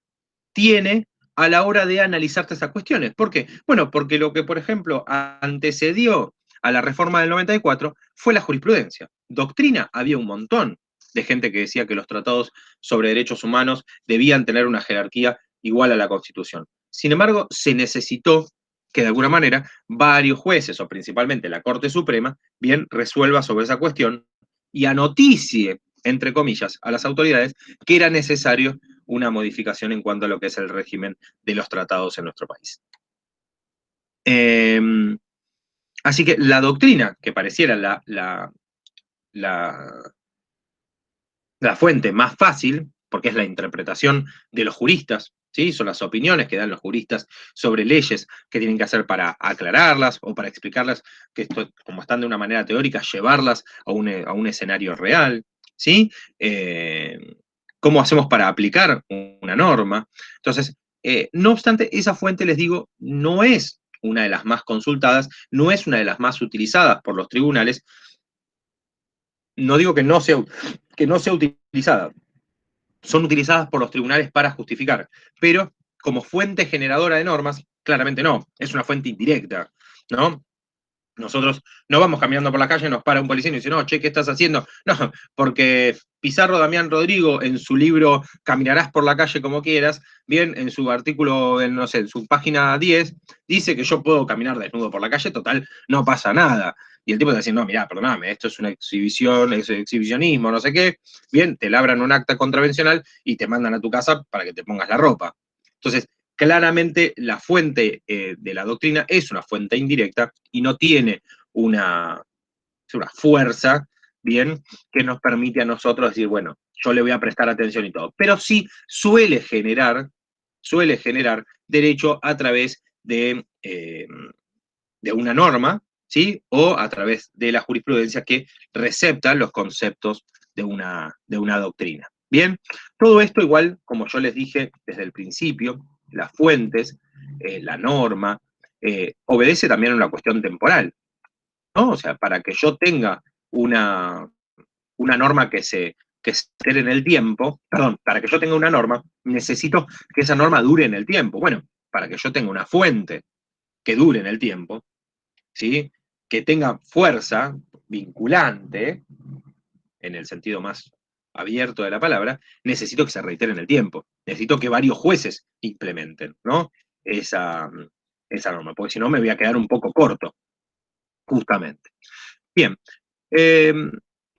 tiene a la hora de analizar estas cuestiones. ¿Por qué? Bueno, porque lo que, por ejemplo, antecedió a la reforma del 94 fue la jurisprudencia. Doctrina había un montón de gente que decía que los tratados sobre derechos humanos debían tener una jerarquía igual a la Constitución. Sin embargo, se necesitó que de alguna manera varios jueces, o principalmente la Corte Suprema, bien resuelva sobre esa cuestión y anoticie, entre comillas, a las autoridades que era necesario una modificación en cuanto a lo que es el régimen de los tratados en nuestro país. Así que la doctrina, que pareciera la fuente más fácil, porque es la interpretación de los juristas, ¿sí? Son las opiniones que dan los juristas sobre leyes que tienen que hacer para aclararlas o para explicarlas, que esto, como están de una manera teórica, llevarlas a un escenario real, ¿sí? ¿Cómo hacemos para aplicar una norma? Entonces, no obstante, esa fuente, les digo, no es una de las más consultadas, no es una de las más utilizadas por los tribunales. No digo que no sea utilizada, son utilizadas por los tribunales para justificar, pero como fuente generadora de normas, claramente no, es una fuente indirecta, ¿no? Nosotros no vamos caminando por la calle, nos para un policía y nos dice, no, che, ¿qué estás haciendo? No, porque Pizarro Damián Rodrigo, en su libro Caminarás por la calle como quieras, bien, en su artículo, no sé, en su página 10, dice que yo puedo caminar desnudo por la calle, total, no pasa nada. Y el tipo te dice, no, mirá, perdóname, esto es una exhibición, es exhibicionismo, no sé qué. Bien, te labran un acta contravencional y te mandan a tu casa para que te pongas la ropa. Entonces, claramente la fuente de la doctrina es una fuente indirecta y no tiene una fuerza, bien, que nos permite a nosotros decir, bueno, yo le voy a prestar atención y todo. Pero sí suele generar derecho a través de una norma, ¿sí? O a través de la jurisprudencia que recepta los conceptos de una doctrina. Bien, todo esto igual, como yo les dije desde el principio, las fuentes, la norma, obedece también a una cuestión temporal, ¿no? O sea, para que yo tenga una norma que se esté en el tiempo, perdón, para que yo tenga una norma, necesito que esa norma dure en el tiempo. Bueno, para que yo tenga una fuente que dure en el tiempo, ¿sí? Que tenga fuerza vinculante, en el sentido más abierto de la palabra, necesito que se reitere en el tiempo. Necesito que varios jueces implementen, ¿no? esa norma, porque si no me voy a quedar un poco corto, justamente. Bien.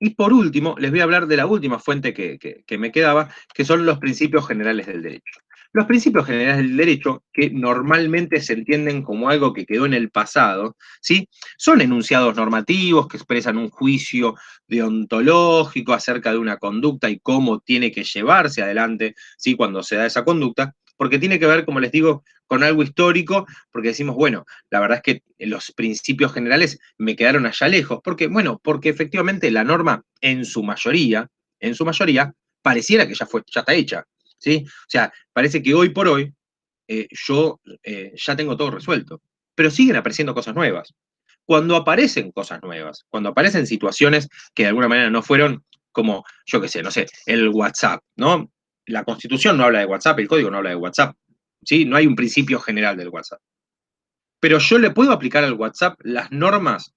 Y por último, les voy a hablar de la última fuente que me quedaba, que son los principios generales del derecho. Los principios generales del derecho, que normalmente se entienden como algo que quedó en el pasado, ¿sí? Son enunciados normativos que expresan un juicio deontológico acerca de una conducta y cómo tiene que llevarse adelante, ¿sí? Cuando se da esa conducta, porque tiene que ver, como les digo, con algo histórico, porque decimos, bueno, la verdad es que los principios generales me quedaron allá lejos. ¿Por qué? Bueno, porque efectivamente la norma, en su mayoría, pareciera que ya está hecha, ¿sí? O sea, parece que hoy por hoy yo ya tengo todo resuelto, pero siguen apareciendo cosas nuevas. Cuando aparecen cosas nuevas, cuando aparecen situaciones que de alguna manera no fueron como, yo qué sé, no sé, el WhatsApp, ¿no? La Constitución no habla de WhatsApp, el Código no habla de WhatsApp, ¿sí? No hay un principio general del WhatsApp. Pero yo le puedo aplicar al WhatsApp las normas.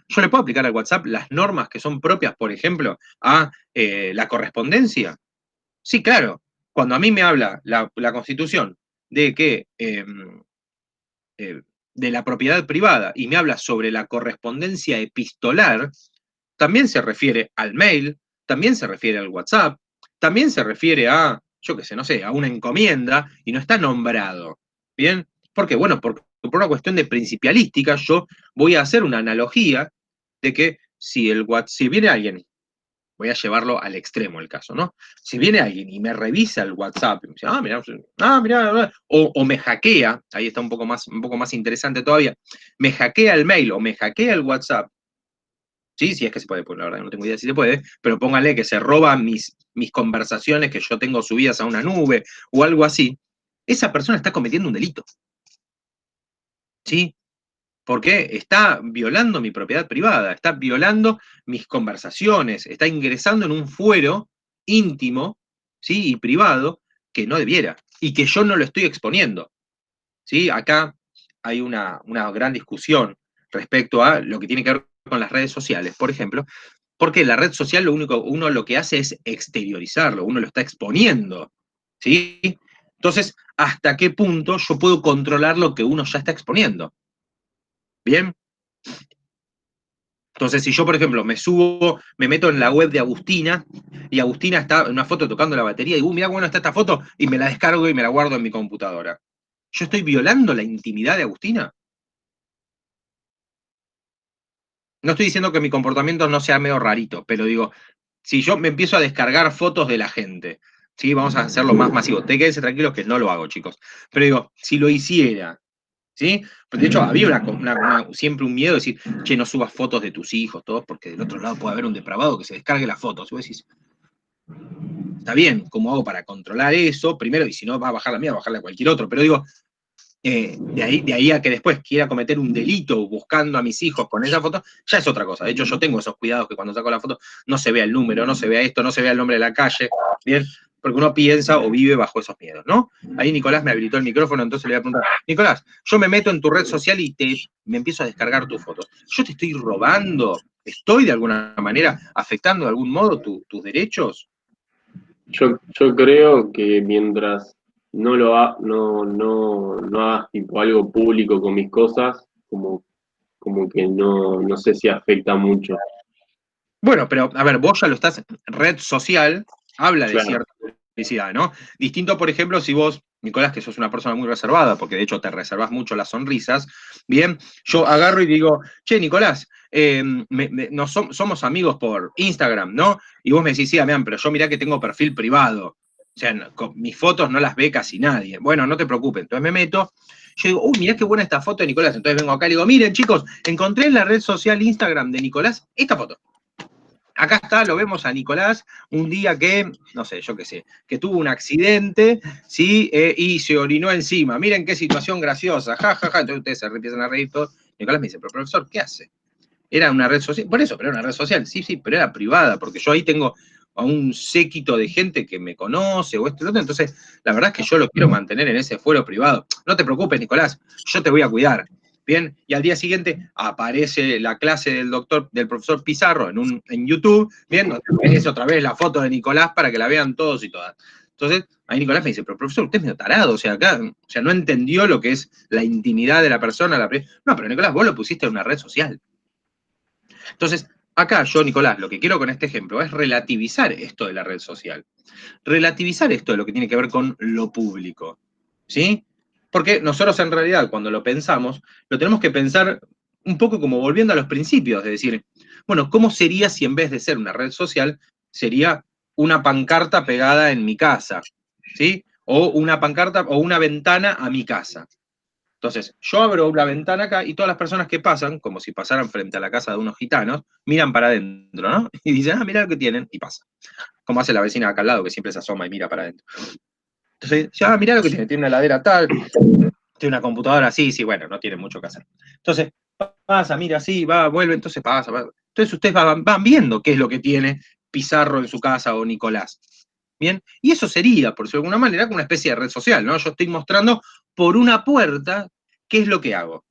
Yo le puedo aplicar al WhatsApp las normas que son propias, por ejemplo, a la correspondencia. Sí, claro. Cuando a mí me habla la Constitución de que de la propiedad privada y me habla sobre la correspondencia epistolar, también se refiere al mail, también se refiere al WhatsApp, también se refiere a, yo qué sé, no sé, a una encomienda y no está nombrado. ¿Bien? ¿Por qué? Bueno, porque por una cuestión de principialística yo voy a hacer una analogía de que si viene alguien, voy a llevarlo al extremo el caso, ¿no? Si viene alguien y me revisa el WhatsApp, y me dice, mirá, o me hackea, ahí está un poco más interesante todavía, me hackea el mail o me hackea el WhatsApp, sí, si es que se puede, pues la verdad no tengo idea si se puede, pero póngale que se roba mis conversaciones que yo tengo subidas a una nube o algo así, esa persona está cometiendo un delito, ¿sí? Porque está violando mi propiedad privada, está violando mis conversaciones, está ingresando en un fuero íntimo, ¿sí? Y privado que no debiera, y que yo no lo estoy exponiendo, ¿sí? Acá hay una gran discusión respecto a lo que tiene que ver con las redes sociales, por ejemplo, porque la red social uno lo que hace es exteriorizarlo, uno lo está exponiendo, ¿sí? Entonces, ¿hasta qué punto yo puedo controlar lo que uno ya está exponiendo? ¿Bien? Entonces, si yo, por ejemplo, me meto en la web de Agustina, y Agustina está en una foto tocando la batería, y mirá bueno está esta foto, y me la descargo y me la guardo en mi computadora. ¿Yo estoy violando la intimidad de Agustina? No estoy diciendo que mi comportamiento no sea medio rarito, pero digo, si yo me empiezo a descargar fotos de la gente, ¿sí? Vamos a hacerlo más masivo. Quédense tranquilos que no lo hago, chicos. Pero digo, si lo hiciera, ¿sí? De hecho, había siempre un miedo de decir, che, no subas fotos de tus hijos, todos, porque del otro lado puede haber un depravado que se descargue las fotos. Y vos decís, está bien, ¿cómo hago para controlar eso? Primero, y si no va a bajar la mía, va a bajarla a cualquier otro. Pero digo, de ahí a que después quiera cometer un delito buscando a mis hijos con esa foto, ya es otra cosa. De hecho, yo tengo esos cuidados que cuando saco la foto no se vea el número, no se vea esto, no se vea el nombre de la calle, ¿bien? Porque uno piensa o vive bajo esos miedos, ¿no? Ahí Nicolás me habilitó el micrófono, entonces le voy a preguntar, Nicolás, yo me meto en tu red social y me empiezo a descargar tus fotos. ¿Yo te estoy robando? ¿Estoy de alguna manera afectando de algún modo tus derechos? Yo creo que mientras no hagas tipo algo público con mis cosas, como que no sé si afecta mucho. Bueno, pero a ver, vos ya lo estás, red social habla de Claro. cierta publicidad, ¿no? Distinto, por ejemplo, si vos, Nicolás, que sos una persona muy reservada, porque de hecho te reservás mucho las sonrisas, bien, yo agarro y digo, che, Nicolás, somos amigos por Instagram, ¿no? Y vos me decís, sí, Damián, pero yo mirá que tengo perfil privado. O sea, mis fotos no las ve casi nadie. Bueno, no te preocupes. Entonces me meto, yo digo, uy, mirá qué buena esta foto de Nicolás. Entonces vengo acá y digo, miren, chicos, encontré en la red social Instagram de Nicolás esta foto. Acá está, lo vemos a Nicolás, un día que, no sé, yo qué sé, que tuvo un accidente, ¿sí? Y se orinó encima. Miren qué situación graciosa, ja, ja, ja. Entonces ustedes se empiezan a reír todos. Nicolás me dice, pero profesor, ¿qué hace? Era una red social, por eso, pero era una red social, sí, pero era privada, porque yo ahí tengo a un séquito de gente que me conoce o esto y lo otro, entonces la verdad es que yo lo quiero mantener en ese fuero privado. No te preocupes, Nicolás, yo te voy a cuidar. Bien, y al día siguiente aparece la clase del profesor Pizarro en YouTube, bien, aparece otra vez la foto de Nicolás para que la vean todos y todas. Entonces, ahí Nicolás me dice, pero profesor, usted es medio tarado, o sea, acá, o sea, no entendió lo que es la intimidad de la persona. No, pero Nicolás, vos lo pusiste en una red social. Entonces, acá yo, Nicolás, lo que quiero con este ejemplo es relativizar esto de la red social. Relativizar esto de lo que tiene que ver con lo público. ¿Sí? Porque nosotros en realidad, cuando lo pensamos, lo tenemos que pensar un poco como volviendo a los principios, de decir, bueno, ¿cómo sería si en vez de ser una red social, sería una pancarta pegada en mi casa? ¿Sí? O una pancarta o una ventana a mi casa. Entonces, yo abro una ventana acá y todas las personas que pasan, como si pasaran frente a la casa de unos gitanos, miran para adentro, ¿no? Y dicen, ah, mirá lo que tienen, y pasa. Como hace la vecina de acá al lado, que siempre se asoma y mira para adentro. Entonces, ya, mirá lo que tiene una heladera tal, tiene una computadora así, sí, bueno, no tiene mucho que hacer. Entonces, pasa, mira así, va, vuelve, entonces pasa. Entonces ustedes van viendo qué es lo que tiene Pizarro en su casa o Nicolás. Bien, y eso sería, por decirlo de alguna manera, como una especie de red social, ¿no? Yo estoy mostrando por una puerta qué es lo que hago.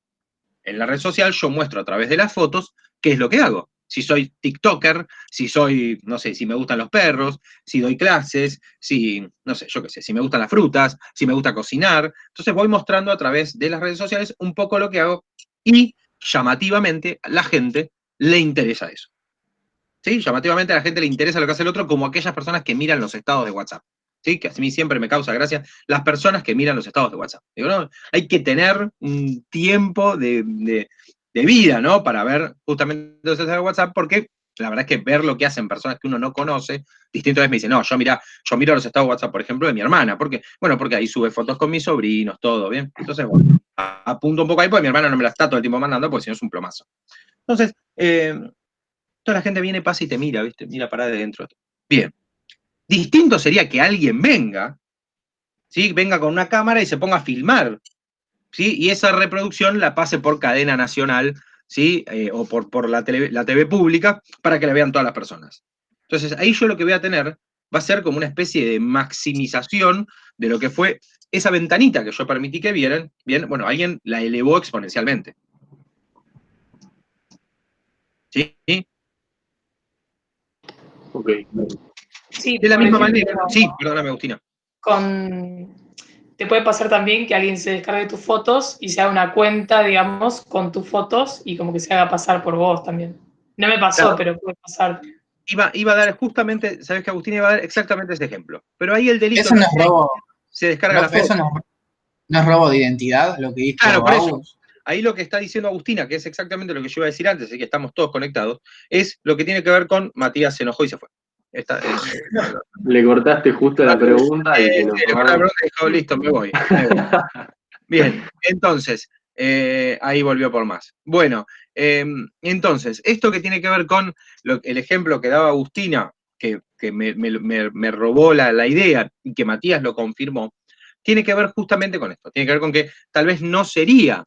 En la red social yo muestro a través de las fotos qué es lo que hago. Si soy TikToker, si soy, no sé, si me gustan los perros, si doy clases, si, no sé, yo qué sé, si me gustan las frutas, si me gusta cocinar. Entonces voy mostrando a través de las redes sociales un poco lo que hago y llamativamente a la gente le interesa eso. ¿Sí? Llamativamente a la gente le interesa lo que hace el otro, como aquellas personas que miran los estados de WhatsApp. ¿Sí? Que a mí siempre me causa gracia las personas que miran los estados de WhatsApp. Digo, no, hay que tener un tiempo de de vida, ¿no? Para ver justamente los estados de WhatsApp, porque la verdad es que ver lo que hacen personas que uno no conoce, distinto es me dice, no, yo miro los estados de WhatsApp, por ejemplo, de mi hermana, porque, bueno, porque ahí sube fotos con mis sobrinos, todo, ¿bien? Entonces, bueno, apunto un poco ahí, porque mi hermana no me la está todo el tiempo mandando, porque si no es un plomazo. Entonces, toda la gente viene, pasa y te mira, ¿viste? Mira para adentro. Bien. Distinto sería que alguien venga, ¿sí? Venga con una cámara y se ponga a filmar, ¿sí? Y esa reproducción la pase por cadena nacional, ¿sí? O por la TV pública, para que la vean todas las personas. Entonces, ahí yo lo que voy a tener va a ser como una especie de maximización de lo que fue esa ventanita que yo permití que vieran. Bien, bueno, alguien la elevó exponencialmente. ¿Sí? Ok. Sí, De la por misma ejemplo, manera. Sí, perdóname, Agustina. te puede pasar también que alguien se descargue tus fotos y se haga una cuenta, digamos, con tus fotos y como que se haga pasar por vos también. No me pasó, Claro. pero puede pasar. Iba a dar justamente, ¿sabes que Agustina iba a dar exactamente ese ejemplo? Pero ahí el delito Eso no es robo. se descarga la foto. Eso no es robo de identidad, lo que dijo Claro, por eso. Agus. Ahí lo que está diciendo Agustina, que es exactamente lo que yo iba a decir antes, así que estamos todos conectados, es lo que tiene que ver con Matías se enojó y se fue. Le cortaste justo la pregunta y se le corté la pregunta y dijo, listo, me voy. Bien, entonces, ahí volvió por más. Bueno, entonces, esto que tiene que ver con el ejemplo que daba Agustina, que me robó la idea y que Matías lo confirmó, tiene que ver justamente con esto. Tiene que ver con que tal vez no sería.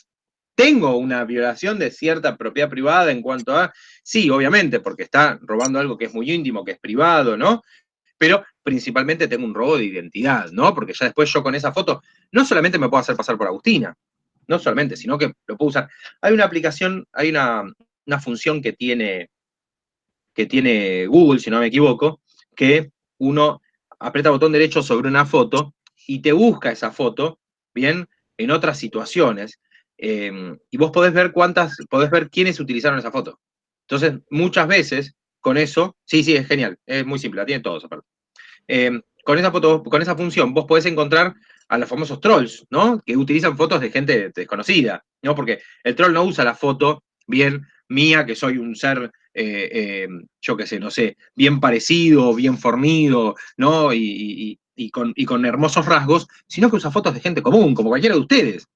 Tengo una violación de cierta propiedad privada en cuanto a, sí, obviamente, porque está robando algo que es muy íntimo, que es privado, ¿no? Pero principalmente tengo un robo de identidad, ¿no? Porque ya después yo con esa foto no solamente me puedo hacer pasar por Agustina, no solamente, sino que lo puedo usar. Hay una aplicación, hay una función que tiene Google, si no me equivoco, que uno aprieta botón derecho sobre una foto y te busca esa foto, ¿bien? En otras situaciones. Y vos podés ver quiénes utilizaron esa foto. Entonces, muchas veces, con eso, sí, es genial, es muy simple, la tiene todos aparte. Con esa foto, con esa función, vos podés encontrar a los famosos trolls, ¿no? Que utilizan fotos de gente desconocida, ¿no? Porque el troll no usa la foto bien mía, que soy un ser, yo qué sé, no sé, bien parecido, bien fornido, ¿no? Y con hermosos rasgos, sino que usa fotos de gente común, como cualquiera de ustedes.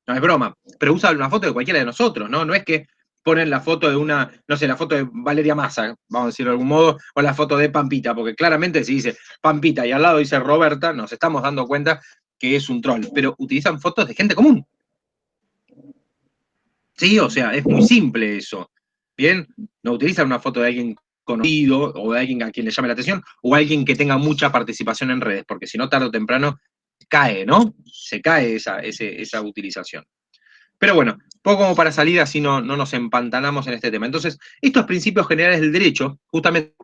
No es broma, pero usa una foto de cualquiera de nosotros, ¿no? No es que ponen la foto de no sé, la foto de Valeria Massa, vamos a decirlo de algún modo, o la foto de Pampita, porque claramente si dice Pampita y al lado dice Roberta, nos estamos dando cuenta que es un troll, pero utilizan fotos de gente común. Sí, o sea, es muy simple eso. Bien, no utilizan una foto de alguien conocido o de alguien a quien le llame la atención o alguien que tenga mucha participación en redes, porque si no, tarde o temprano cae, ¿no? Se cae esa utilización. Pero bueno, poco como para salir, así no nos empantanamos en este tema. Entonces, estos principios generales del derecho, justamente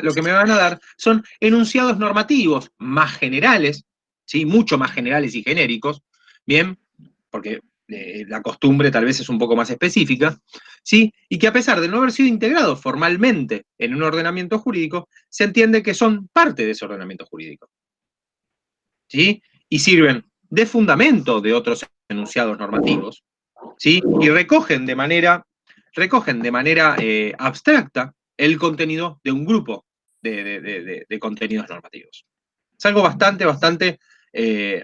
lo que me van a dar son enunciados normativos más generales, ¿sí? Mucho más generales y genéricos, ¿bien? Porque la costumbre tal vez es un poco más específica, ¿sí? Y que a pesar de no haber sido integrados formalmente en un ordenamiento jurídico, se entiende que son parte de ese ordenamiento jurídico, ¿sí? Y sirven de fundamento de otros enunciados normativos, ¿sí? Y recogen de manera abstracta el contenido de un grupo de contenidos normativos. Es algo bastante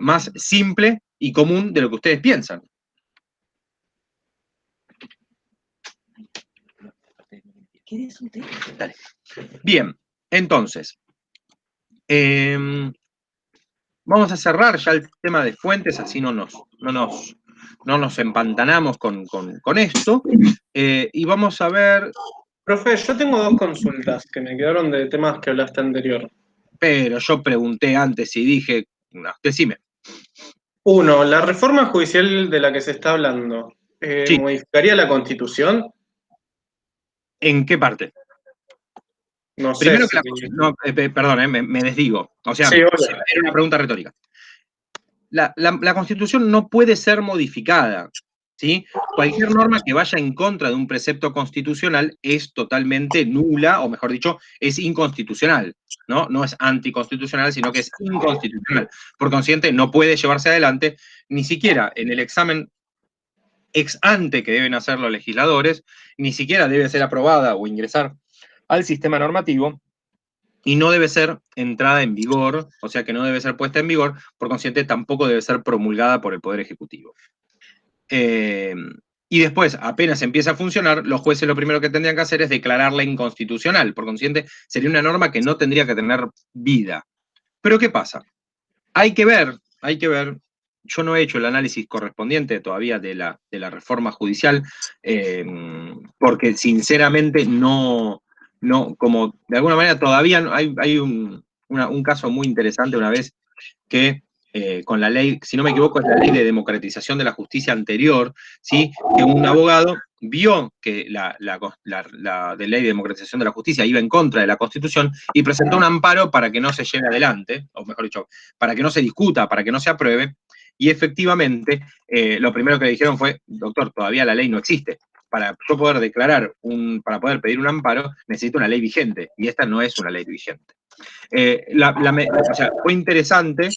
más simple y común de lo que ustedes piensan. Dale. Bien, entonces, vamos a cerrar ya el tema de fuentes, así no nos empantanamos con esto. Y vamos a ver. Profe, yo tengo dos consultas que me quedaron de temas que hablaste anterior. Pero yo pregunté antes y dije, no, decime. Uno, la reforma judicial de la que se está hablando, Sí. ¿modificaría la Constitución? ¿En qué parte? No sé. Primero que perdón, me desdigo. O sea, Sí, era una pregunta retórica. La Constitución no puede ser modificada, ¿sí? Cualquier norma que vaya en contra de un precepto constitucional es totalmente nula, o mejor dicho, es inconstitucional, ¿no? No es anticonstitucional, sino que es inconstitucional. Por consiguiente, no puede llevarse adelante, ni siquiera en el examen ex ante que deben hacer los legisladores, ni siquiera debe ser aprobada o ingresar al sistema normativo, y no debe ser entrada en vigor, o sea que no debe ser puesta en vigor, por consiguiente tampoco debe ser promulgada por el Poder Ejecutivo. Y después, apenas empieza a funcionar, los jueces lo primero que tendrían que hacer es declararla inconstitucional. Por consiguiente, sería una norma que no tendría que tener vida. Pero ¿qué pasa? Hay que ver, yo no he hecho el análisis correspondiente todavía de la reforma judicial, porque sinceramente no, como de alguna manera todavía hay un caso muy interesante una vez que con la ley, si no me equivoco, es la ley de democratización de la justicia anterior, ¿sí? Que un abogado vio que la de ley de democratización de la justicia iba en contra de la Constitución y presentó un amparo para que no se lleve adelante, o mejor dicho, para que no se discuta, para que no se apruebe, y efectivamente lo primero que le dijeron fue, doctor, todavía la ley no existe. Para yo poder declarar, para poder pedir un amparo, necesito una ley vigente, y esta no es una ley vigente. O sea, fue interesante,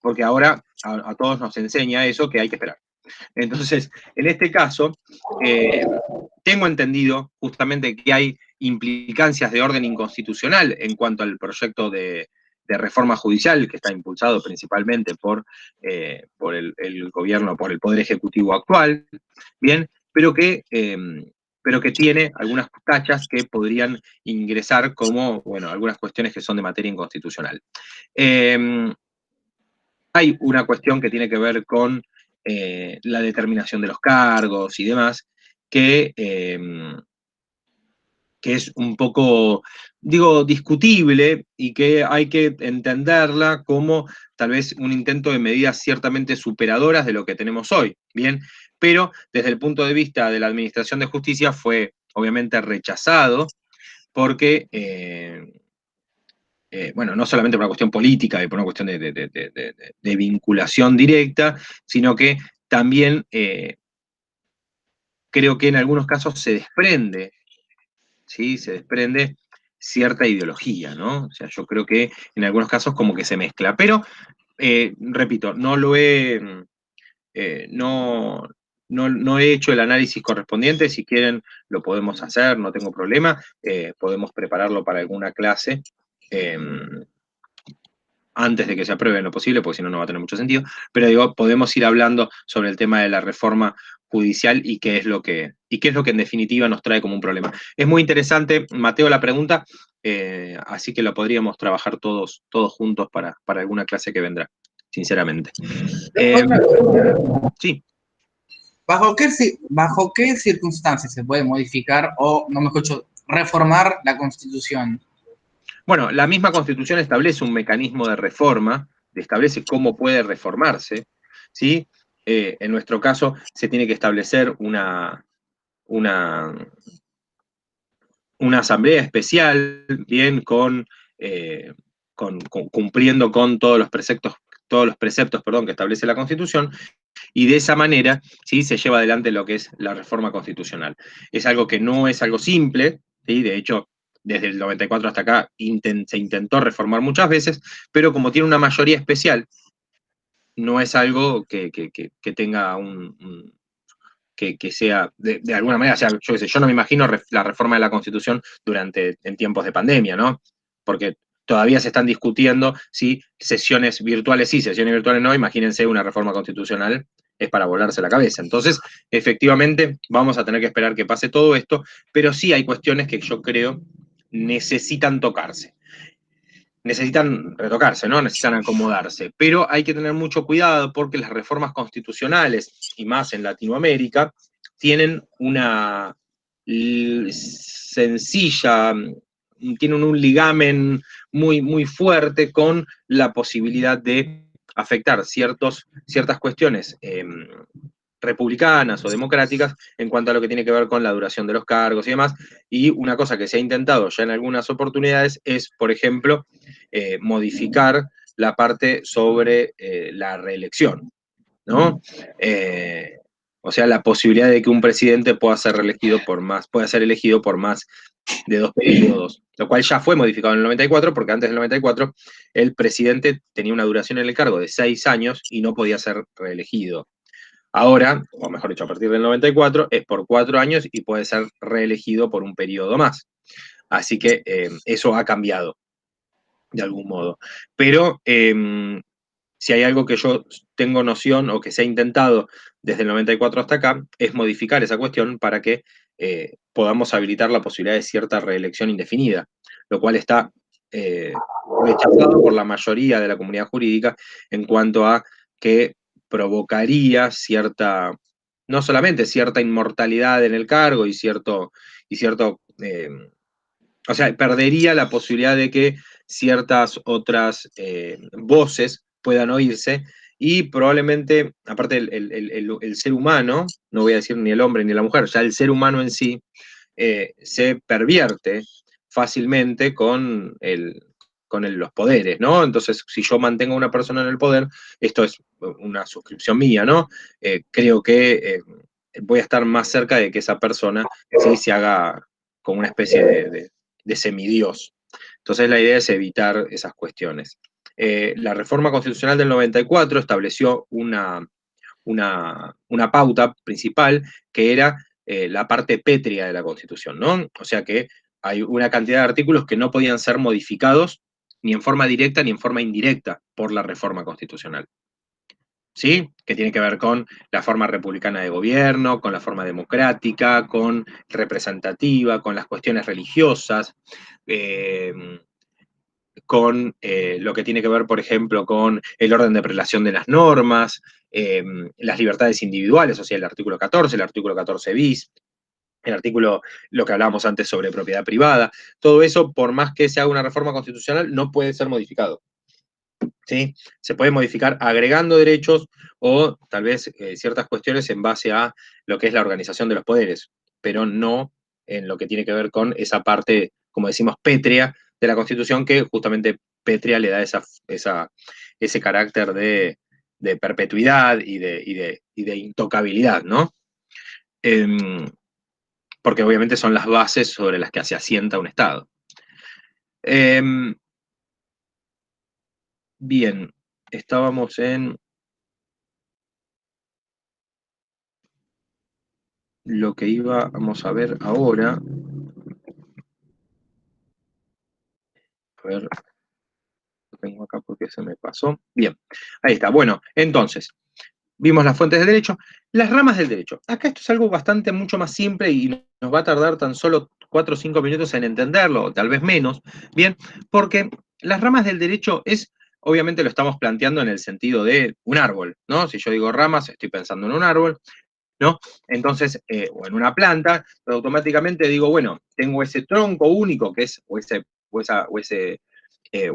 porque ahora a todos nos enseña eso, que hay que esperar. Entonces, en este caso, tengo entendido justamente que hay implicancias de orden inconstitucional en cuanto al proyecto de reforma judicial, que está impulsado principalmente por el gobierno, por el Poder Ejecutivo actual, bien, pero que tiene algunas tachas que podrían ingresar como, bueno, algunas cuestiones que son de materia inconstitucional. Hay una cuestión que tiene que ver con la determinación de los cargos y demás, que es un poco, digo, discutible y que hay que entenderla como tal vez un intento de medidas ciertamente superadoras de lo que tenemos hoy, ¿bien? Pero desde el punto de vista de la Administración de Justicia fue obviamente rechazado porque bueno, no solamente por una cuestión política y por una cuestión de vinculación directa, sino que también creo que en algunos casos se desprende, ¿sí? Se desprende cierta ideología, ¿no? O sea, yo creo que en algunos casos como que se mezcla, pero, repito, no he hecho el análisis correspondiente, si quieren lo podemos hacer, no tengo problema, podemos prepararlo para alguna clase, antes de que se apruebe en lo posible, porque si no, no va a tener mucho sentido, pero digo, podemos ir hablando sobre el tema de la reforma judicial y qué es lo que en definitiva nos trae como un problema. Es muy interesante, Mateo, la pregunta, así que lo podríamos trabajar todos juntos para alguna clase que vendrá, sinceramente. Sí. ¿Bajo qué circunstancias se puede modificar o, no me escucho, reformar la Constitución? Bueno, la misma Constitución establece un mecanismo de reforma, establece cómo puede reformarse, ¿sí? En nuestro caso, se tiene que establecer una asamblea especial, bien, cumpliendo con todos los preceptos, que establece la Constitución, y de esa manera, ¿sí? Se lleva adelante lo que es la reforma constitucional. Es algo que no es algo simple, ¿sí? De hecho, desde el 94 hasta acá se intentó reformar muchas veces, pero como tiene una mayoría especial, no es algo que tenga que sea, de alguna manera, o sea, yo no me imagino la reforma de la Constitución en tiempos de pandemia, ¿no? Porque todavía se están discutiendo si sesiones virtuales sí, sesiones virtuales no, imagínense una reforma constitucional, es para volarse la cabeza. Entonces, efectivamente, vamos a tener que esperar que pase todo esto, pero sí hay cuestiones que yo creo necesitan tocarse. Necesitan retocarse, ¿no? Necesitan acomodarse. Pero hay que tener mucho cuidado porque las reformas constitucionales, y más en Latinoamérica, tienen una sencilla, tienen un ligamen muy, muy fuerte con la posibilidad de afectar ciertas cuestiones republicanas o democráticas en cuanto a lo que tiene que ver con la duración de los cargos y demás. Y una cosa que se ha intentado ya en algunas oportunidades es, por ejemplo, modificar la parte sobre la reelección, ¿no? O sea, la posibilidad de que un presidente pueda ser elegido por más de 2 periodos, lo cual ya fue modificado en el 94, porque antes del 94 el presidente tenía una duración en el cargo de 6 años y no podía ser reelegido. Ahora, o mejor dicho, a partir del 94, es por 4 años y puede ser reelegido por un periodo más. Así que eso ha cambiado, de algún modo. Pero si hay algo que yo tengo noción o que se ha intentado desde el 94 hasta acá, es modificar esa cuestión para que podamos habilitar la posibilidad de cierta reelección indefinida, lo cual está rechazado por la mayoría de la comunidad jurídica en cuanto a que provocaría cierta, no solamente cierta inmortalidad en el cargo y cierto o sea, perdería la posibilidad de que ciertas otras voces puedan oírse y probablemente, aparte el ser humano, no voy a decir ni el hombre ni la mujer, ya el ser humano en sí se pervierte fácilmente con los poderes, ¿no? Entonces, si yo mantengo a una persona en el poder, esto es una suscripción mía, ¿no? Creo que voy a estar más cerca de que esa persona sí se haga como una especie de semidios. Entonces la idea es evitar esas cuestiones. La reforma constitucional del 94 estableció una pauta principal que era la parte pétrea de la Constitución, ¿no? O sea que hay una cantidad de artículos que no podían ser modificados ni en forma directa ni en forma indirecta por la reforma constitucional. ¿Sí? Que tiene que ver con la forma republicana de gobierno, con la forma democrática, con representativa, con las cuestiones religiosas, con lo que tiene que ver, por ejemplo, con el orden de prelación de las normas, las libertades individuales, o sea, el artículo 14, el artículo 14 bis, el artículo, lo que hablábamos antes sobre propiedad privada, todo eso, por más que se haga una reforma constitucional, no puede ser modificado. ¿Sí? Se puede modificar agregando derechos o tal vez ciertas cuestiones en base a lo que es la organización de los poderes, pero no en lo que tiene que ver con esa parte, como decimos, pétrea de la Constitución, que justamente pétrea le da ese carácter de perpetuidad y de intocabilidad, ¿no? Porque obviamente son las bases sobre las que se asienta un Estado. Bien, estábamos en lo que íbamos a ver ahora. A ver, lo tengo acá porque se me pasó. Bien, ahí está. Bueno, entonces, vimos las fuentes del derecho, las ramas del derecho. Acá esto es algo bastante mucho más simple y nos va a tardar tan solo 4 o 5 minutos en entenderlo, o tal vez menos, bien, porque las ramas del derecho es, obviamente lo estamos planteando en el sentido de un árbol, ¿no? Si yo digo ramas, estoy pensando en un árbol, ¿no? Entonces, o en una planta, pero automáticamente digo, bueno, tengo ese tronco único que es, o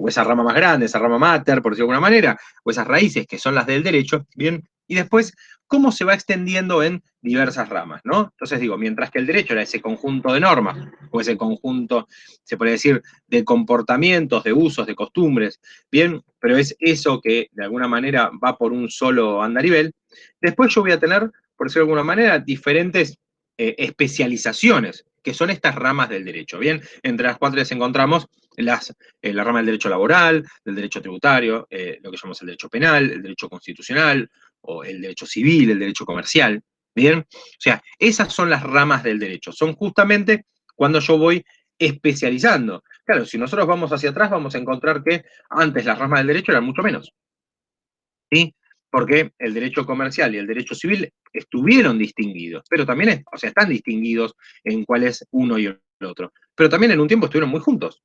esa rama más grande, esa rama mater, por decirlo de alguna manera, o esas raíces que son las del derecho, ¿bien? Y después, ¿cómo se va extendiendo en diversas ramas, ¿no? Entonces digo, mientras que el derecho era ese conjunto de normas, o ese conjunto, se puede decir, de comportamientos, de usos, de costumbres, ¿bien? Pero es eso que de alguna manera va por un solo andarivel, después yo voy a tener, por decirlo de alguna manera, diferentes especializaciones, que son estas ramas del derecho, ¿bien? Entre las cuales encontramos la rama del derecho laboral, del derecho tributario, lo que llamamos el derecho penal, el derecho constitucional, o el derecho civil, el derecho comercial, ¿bien? O sea, esas son las ramas del derecho, son justamente cuando yo voy especializando. Claro, si nosotros vamos hacia atrás, vamos a encontrar que antes las ramas del derecho eran mucho menos, ¿sí? Porque el derecho comercial y el derecho civil estuvieron distinguidos, pero también, o sea, están distinguidos en cuál es uno y el otro, pero también en un tiempo estuvieron muy juntos.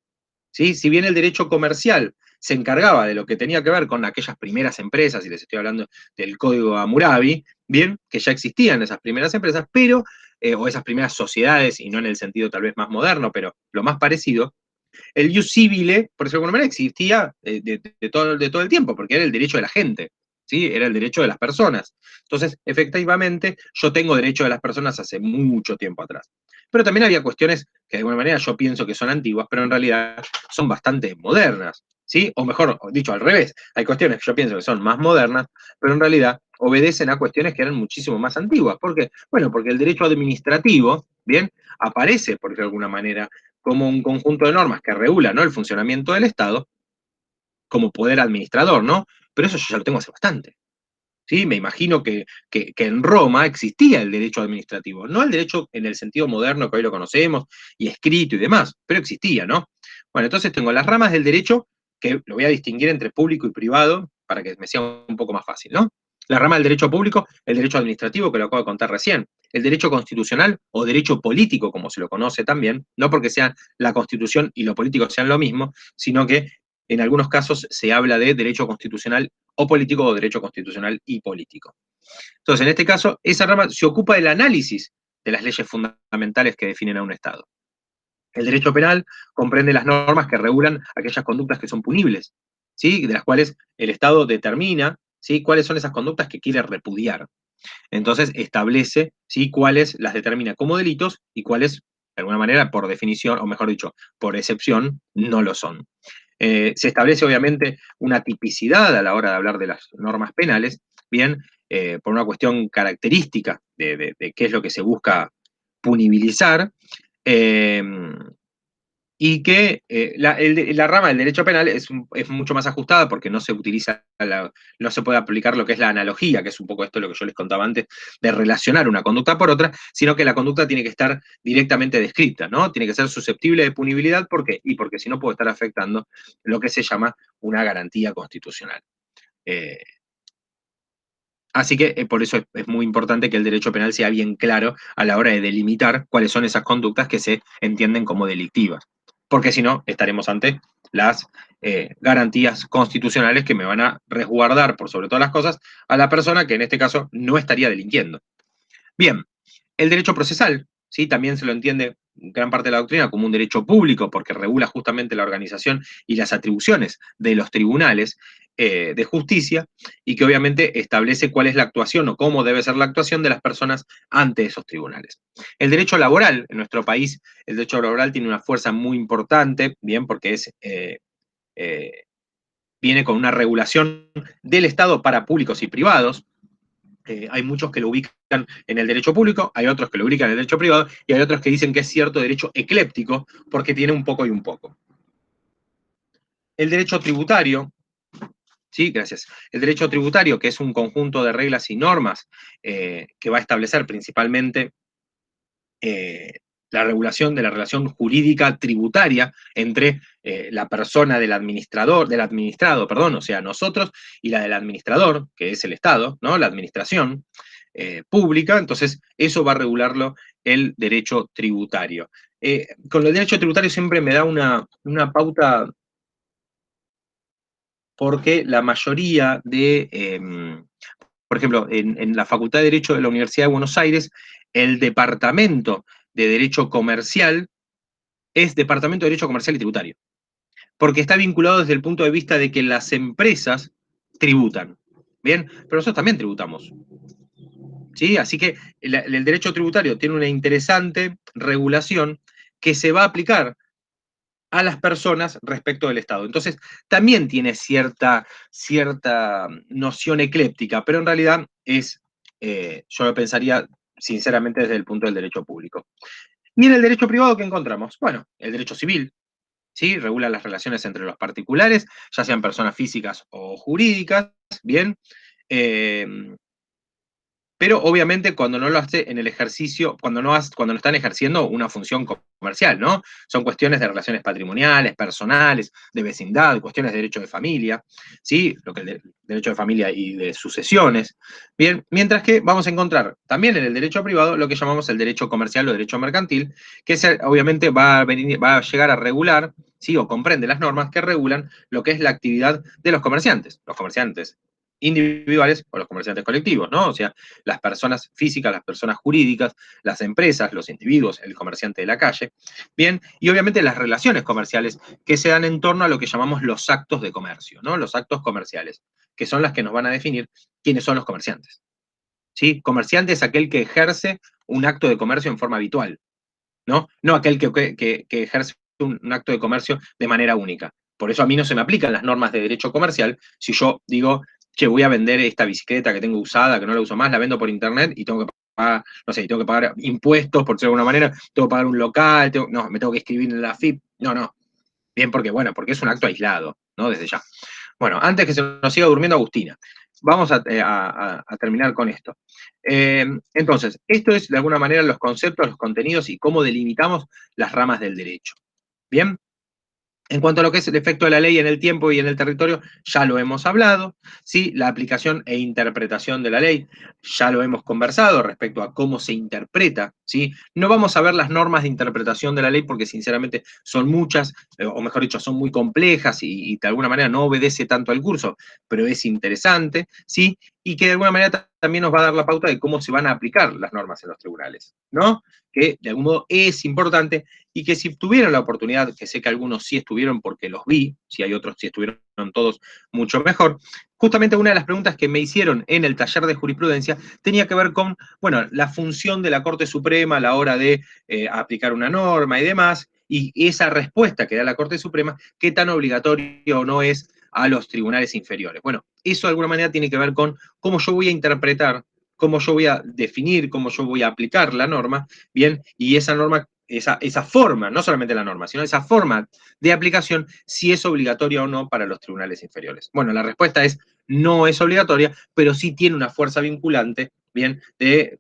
¿Sí? Si bien el derecho comercial se encargaba de lo que tenía que ver con aquellas primeras empresas, y les estoy hablando del Código Hammurabi, bien, que ya existían esas primeras empresas, pero, o esas primeras sociedades, y no en el sentido tal vez más moderno, pero lo más parecido, el ius civile, por decirlo de alguna manera, existía de todo el tiempo, porque era el derecho de la gente, ¿sí? Era el derecho de las personas. Entonces, efectivamente, yo tengo derecho de las personas hace mucho tiempo atrás. Pero también había cuestiones que de alguna manera yo pienso que son antiguas, pero en realidad son bastante modernas, ¿sí? O mejor dicho, al revés, hay cuestiones que yo pienso que son más modernas, pero en realidad obedecen a cuestiones que eran muchísimo más antiguas. ¿Por qué? Bueno, porque el derecho administrativo, ¿bien? Aparece, por de alguna manera, como un conjunto de normas que regula, ¿no?, el funcionamiento del Estado como poder administrador, ¿no? Pero eso yo ya lo tengo hace bastante, ¿Sí? Me imagino que en Roma existía el derecho administrativo, no el derecho en el sentido moderno que hoy lo conocemos, y escrito y demás, pero existía, ¿no? Bueno, entonces tengo las ramas del derecho, que lo voy a distinguir entre público y privado, para que me sea un poco más fácil, ¿no? La rama del derecho público, el derecho administrativo, que lo acabo de contar recién, el derecho constitucional o derecho político, como se lo conoce también, no porque sean la Constitución y lo político sean lo mismo, sino que en algunos casos se habla de derecho constitucional o político o derecho constitucional y político. Entonces, en este caso, esa rama se ocupa del análisis de las leyes fundamentales que definen a un Estado. El derecho penal comprende las normas que regulan aquellas conductas que son punibles, ¿sí? De las cuales el Estado determina, ¿sí? Cuáles son esas conductas que quiere repudiar. Entonces establece, ¿sí? Cuáles las determina como delitos y cuáles, de alguna manera, por definición, o mejor dicho, por excepción, no lo son. Se establece obviamente una tipicidad a la hora de hablar de las normas penales, bien, por una cuestión característica de qué es lo que se busca punibilizar, y que la rama del derecho penal es mucho más ajustada porque no se utiliza, no se puede aplicar lo que es la analogía, que es un poco esto lo que yo les contaba antes, de relacionar una conducta por otra, sino que la conducta tiene que estar directamente descrita, ¿no? Tiene que ser susceptible de punibilidad, ¿por qué? Y porque si no puede estar afectando lo que se llama una garantía constitucional. Así que por eso es muy importante que el derecho penal sea bien claro a la hora de delimitar cuáles son esas conductas que se entienden como delictivas. Porque si no, estaremos ante las garantías constitucionales que me van a resguardar, por sobre todas las cosas, a la persona que en este caso no estaría delinquiendo. Bien, el derecho procesal, ¿sí? También se lo entiende gran parte de la doctrina como un derecho público, porque regula justamente la organización y las atribuciones de los tribunales de justicia, y que obviamente establece cuál es la actuación o cómo debe ser la actuación de las personas ante esos tribunales. El derecho laboral, en nuestro país, el derecho laboral tiene una fuerza muy importante, bien, porque viene con una regulación del Estado para públicos y privados. Hay muchos que lo ubican en el derecho público, hay otros que lo ubican en el derecho privado, y hay otros que dicen que es cierto derecho ecléptico, porque tiene un poco y un poco. El derecho tributario, sí, gracias. El derecho tributario, que es un conjunto de reglas y normas que va a establecer principalmente la regulación de la relación jurídica tributaria entre la persona del administrado, perdón, o sea, nosotros, y la del administrador, que es el Estado, ¿no? La administración pública. Entonces, eso va a regularlo el derecho tributario. Con el derecho tributario siempre me da una pauta, porque la mayoría por ejemplo, en la Facultad de Derecho de la Universidad de Buenos Aires, el departamento de Derecho Comercial es Departamento de Derecho Comercial y Tributario, porque está vinculado desde el punto de vista de que las empresas tributan, ¿bien? Pero nosotros también tributamos, ¿sí? Así que el derecho tributario tiene una interesante regulación que se va a aplicar a las personas respecto del Estado. Entonces, también tiene cierta noción ecléptica, pero en realidad yo lo pensaría sinceramente desde el punto del derecho público. ¿Y en el derecho privado qué encontramos? Bueno, el derecho civil, ¿sí? Regula las relaciones entre los particulares, ya sean personas físicas o jurídicas, ¿bien? Pero obviamente cuando no lo hace en el ejercicio, cuando no están ejerciendo una función comercial, ¿no? Son cuestiones de relaciones patrimoniales, personales, de vecindad, cuestiones de derecho de familia, ¿sí? Lo que el derecho de familia y de sucesiones. Bien, mientras que vamos a encontrar también en el derecho privado lo que llamamos el derecho comercial o derecho mercantil, que obviamente va a llegar a regular, ¿sí? O comprende las normas que regulan lo que es la actividad de los comerciantes. Los comerciantes individuales o los comerciantes colectivos, ¿no? O sea, las personas físicas, las personas jurídicas, las empresas, los individuos, el comerciante de la calle, bien, y obviamente las relaciones comerciales que se dan en torno a lo que llamamos los actos de comercio, ¿no? Los actos comerciales, que son las que nos van a definir quiénes son los comerciantes, ¿sí? Comerciante es aquel que ejerce un acto de comercio en forma habitual, ¿no? No aquel que ejerce un acto de comercio de manera única. Por eso a mí no se me aplican las normas de derecho comercial si yo digo, che, voy a vender esta bicicleta que tengo usada, que no la uso más, la vendo por internet y tengo que pagar, no sé, tengo que pagar impuestos, por decirlo de alguna manera, tengo que pagar un local, no, me tengo que inscribir en la AFIP, no. Bien, porque es un acto aislado, ¿no? Desde ya. Bueno, antes que se nos siga durmiendo Agustina, vamos a terminar con esto. Entonces, esto es de alguna manera los conceptos, los contenidos y cómo delimitamos las ramas del derecho. ¿Bien? En cuanto a lo que es el efecto de la ley en el tiempo y en el territorio, ya lo hemos hablado, ¿sí? La aplicación e interpretación de la ley, ya lo hemos conversado respecto a cómo se interpreta, ¿sí? No vamos a ver las normas de interpretación de la ley porque sinceramente son muchas, o mejor dicho, son muy complejas y de alguna manera no obedece tanto al curso, pero es interesante, ¿sí? Y que de alguna manera también nos va a dar la pauta de cómo se van a aplicar las normas en los tribunales, ¿no? Que de algún modo es importante y que si tuvieron la oportunidad, que sé que algunos sí estuvieron porque los vi, si hay otros sí estuvieron todos mucho mejor, justamente una de las preguntas que me hicieron en el taller de jurisprudencia tenía que ver con, bueno, la función de la Corte Suprema a la hora de aplicar una norma y demás, y esa respuesta que da la Corte Suprema, qué tan obligatorio o no es a los tribunales inferiores. Bueno, eso de alguna manera tiene que ver con cómo yo voy a interpretar, cómo yo voy a definir, cómo yo voy a aplicar la norma, bien, y esa norma, esa forma, no solamente la norma, sino esa forma de aplicación, si es obligatoria o no para los tribunales inferiores. Bueno, la respuesta es no es obligatoria, pero sí tiene una fuerza vinculante, bien,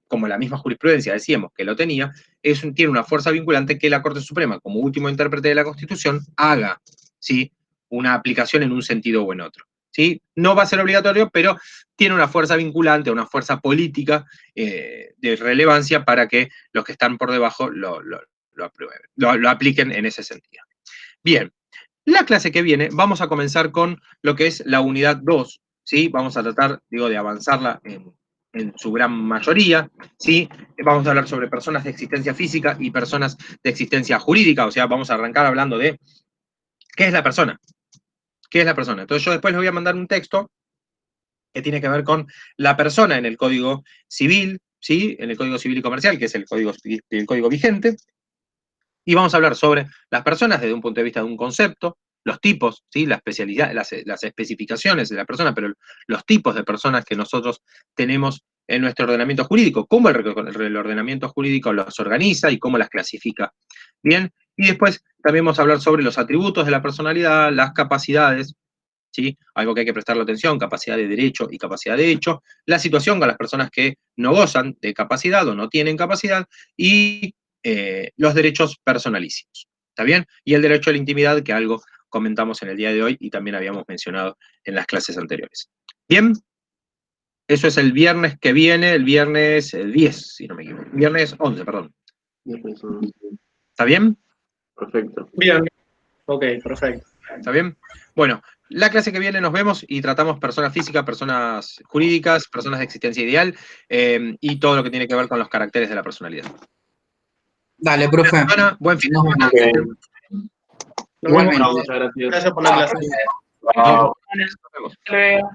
como la misma jurisprudencia decíamos que lo tenía, tiene una fuerza vinculante que la Corte Suprema, como último intérprete de la Constitución, haga, ¿sí?, una aplicación en un sentido o en otro. ¿Sí? No va a ser obligatorio, pero tiene una fuerza vinculante, una fuerza política de relevancia para que los que están por debajo lo aprueben, lo apliquen en ese sentido. Bien, la clase que viene vamos a comenzar con lo que es la unidad 2, ¿sí? Vamos a tratar, digo, de avanzarla en su gran mayoría, ¿sí? Vamos a hablar sobre personas de existencia física y personas de existencia jurídica, o sea, vamos a arrancar hablando de qué es la persona. ¿Qué es la persona? Entonces yo después les voy a mandar un texto que tiene que ver con la persona en el Código Civil, ¿sí? En el Código Civil y Comercial, que es el código vigente, y vamos a hablar sobre las personas desde un punto de vista de un concepto, los tipos, ¿sí? La especialidad, las especificaciones de la persona, pero los tipos de personas que nosotros tenemos en nuestro ordenamiento jurídico, cómo el ordenamiento jurídico los organiza y cómo las clasifica. Bien, y después también vamos a hablar sobre los atributos de la personalidad, las capacidades, ¿sí? Algo que hay que prestarle atención, capacidad de derecho y capacidad de hecho, la situación con las personas que no gozan de capacidad o no tienen capacidad, y los derechos personalísimos, ¿está bien? Y el derecho a la intimidad, que algo comentamos en el día de hoy y también habíamos mencionado en las clases anteriores. Bien, eso es el viernes que viene, el viernes 10, si no me equivoco, viernes 11, perdón. ¿Está bien? Perfecto. Bien. Ok, perfecto. ¿Está bien? Bueno, la clase que viene nos vemos y tratamos personas físicas, personas jurídicas, personas de existencia ideal y todo lo que tiene que ver con los caracteres de la personalidad. Dale, profe. Buen fin. Nos vemos. Ok. Nos vemos. Igualmente. Muchas gracias. Gracias por la clase. Nos vemos. Hasta luego.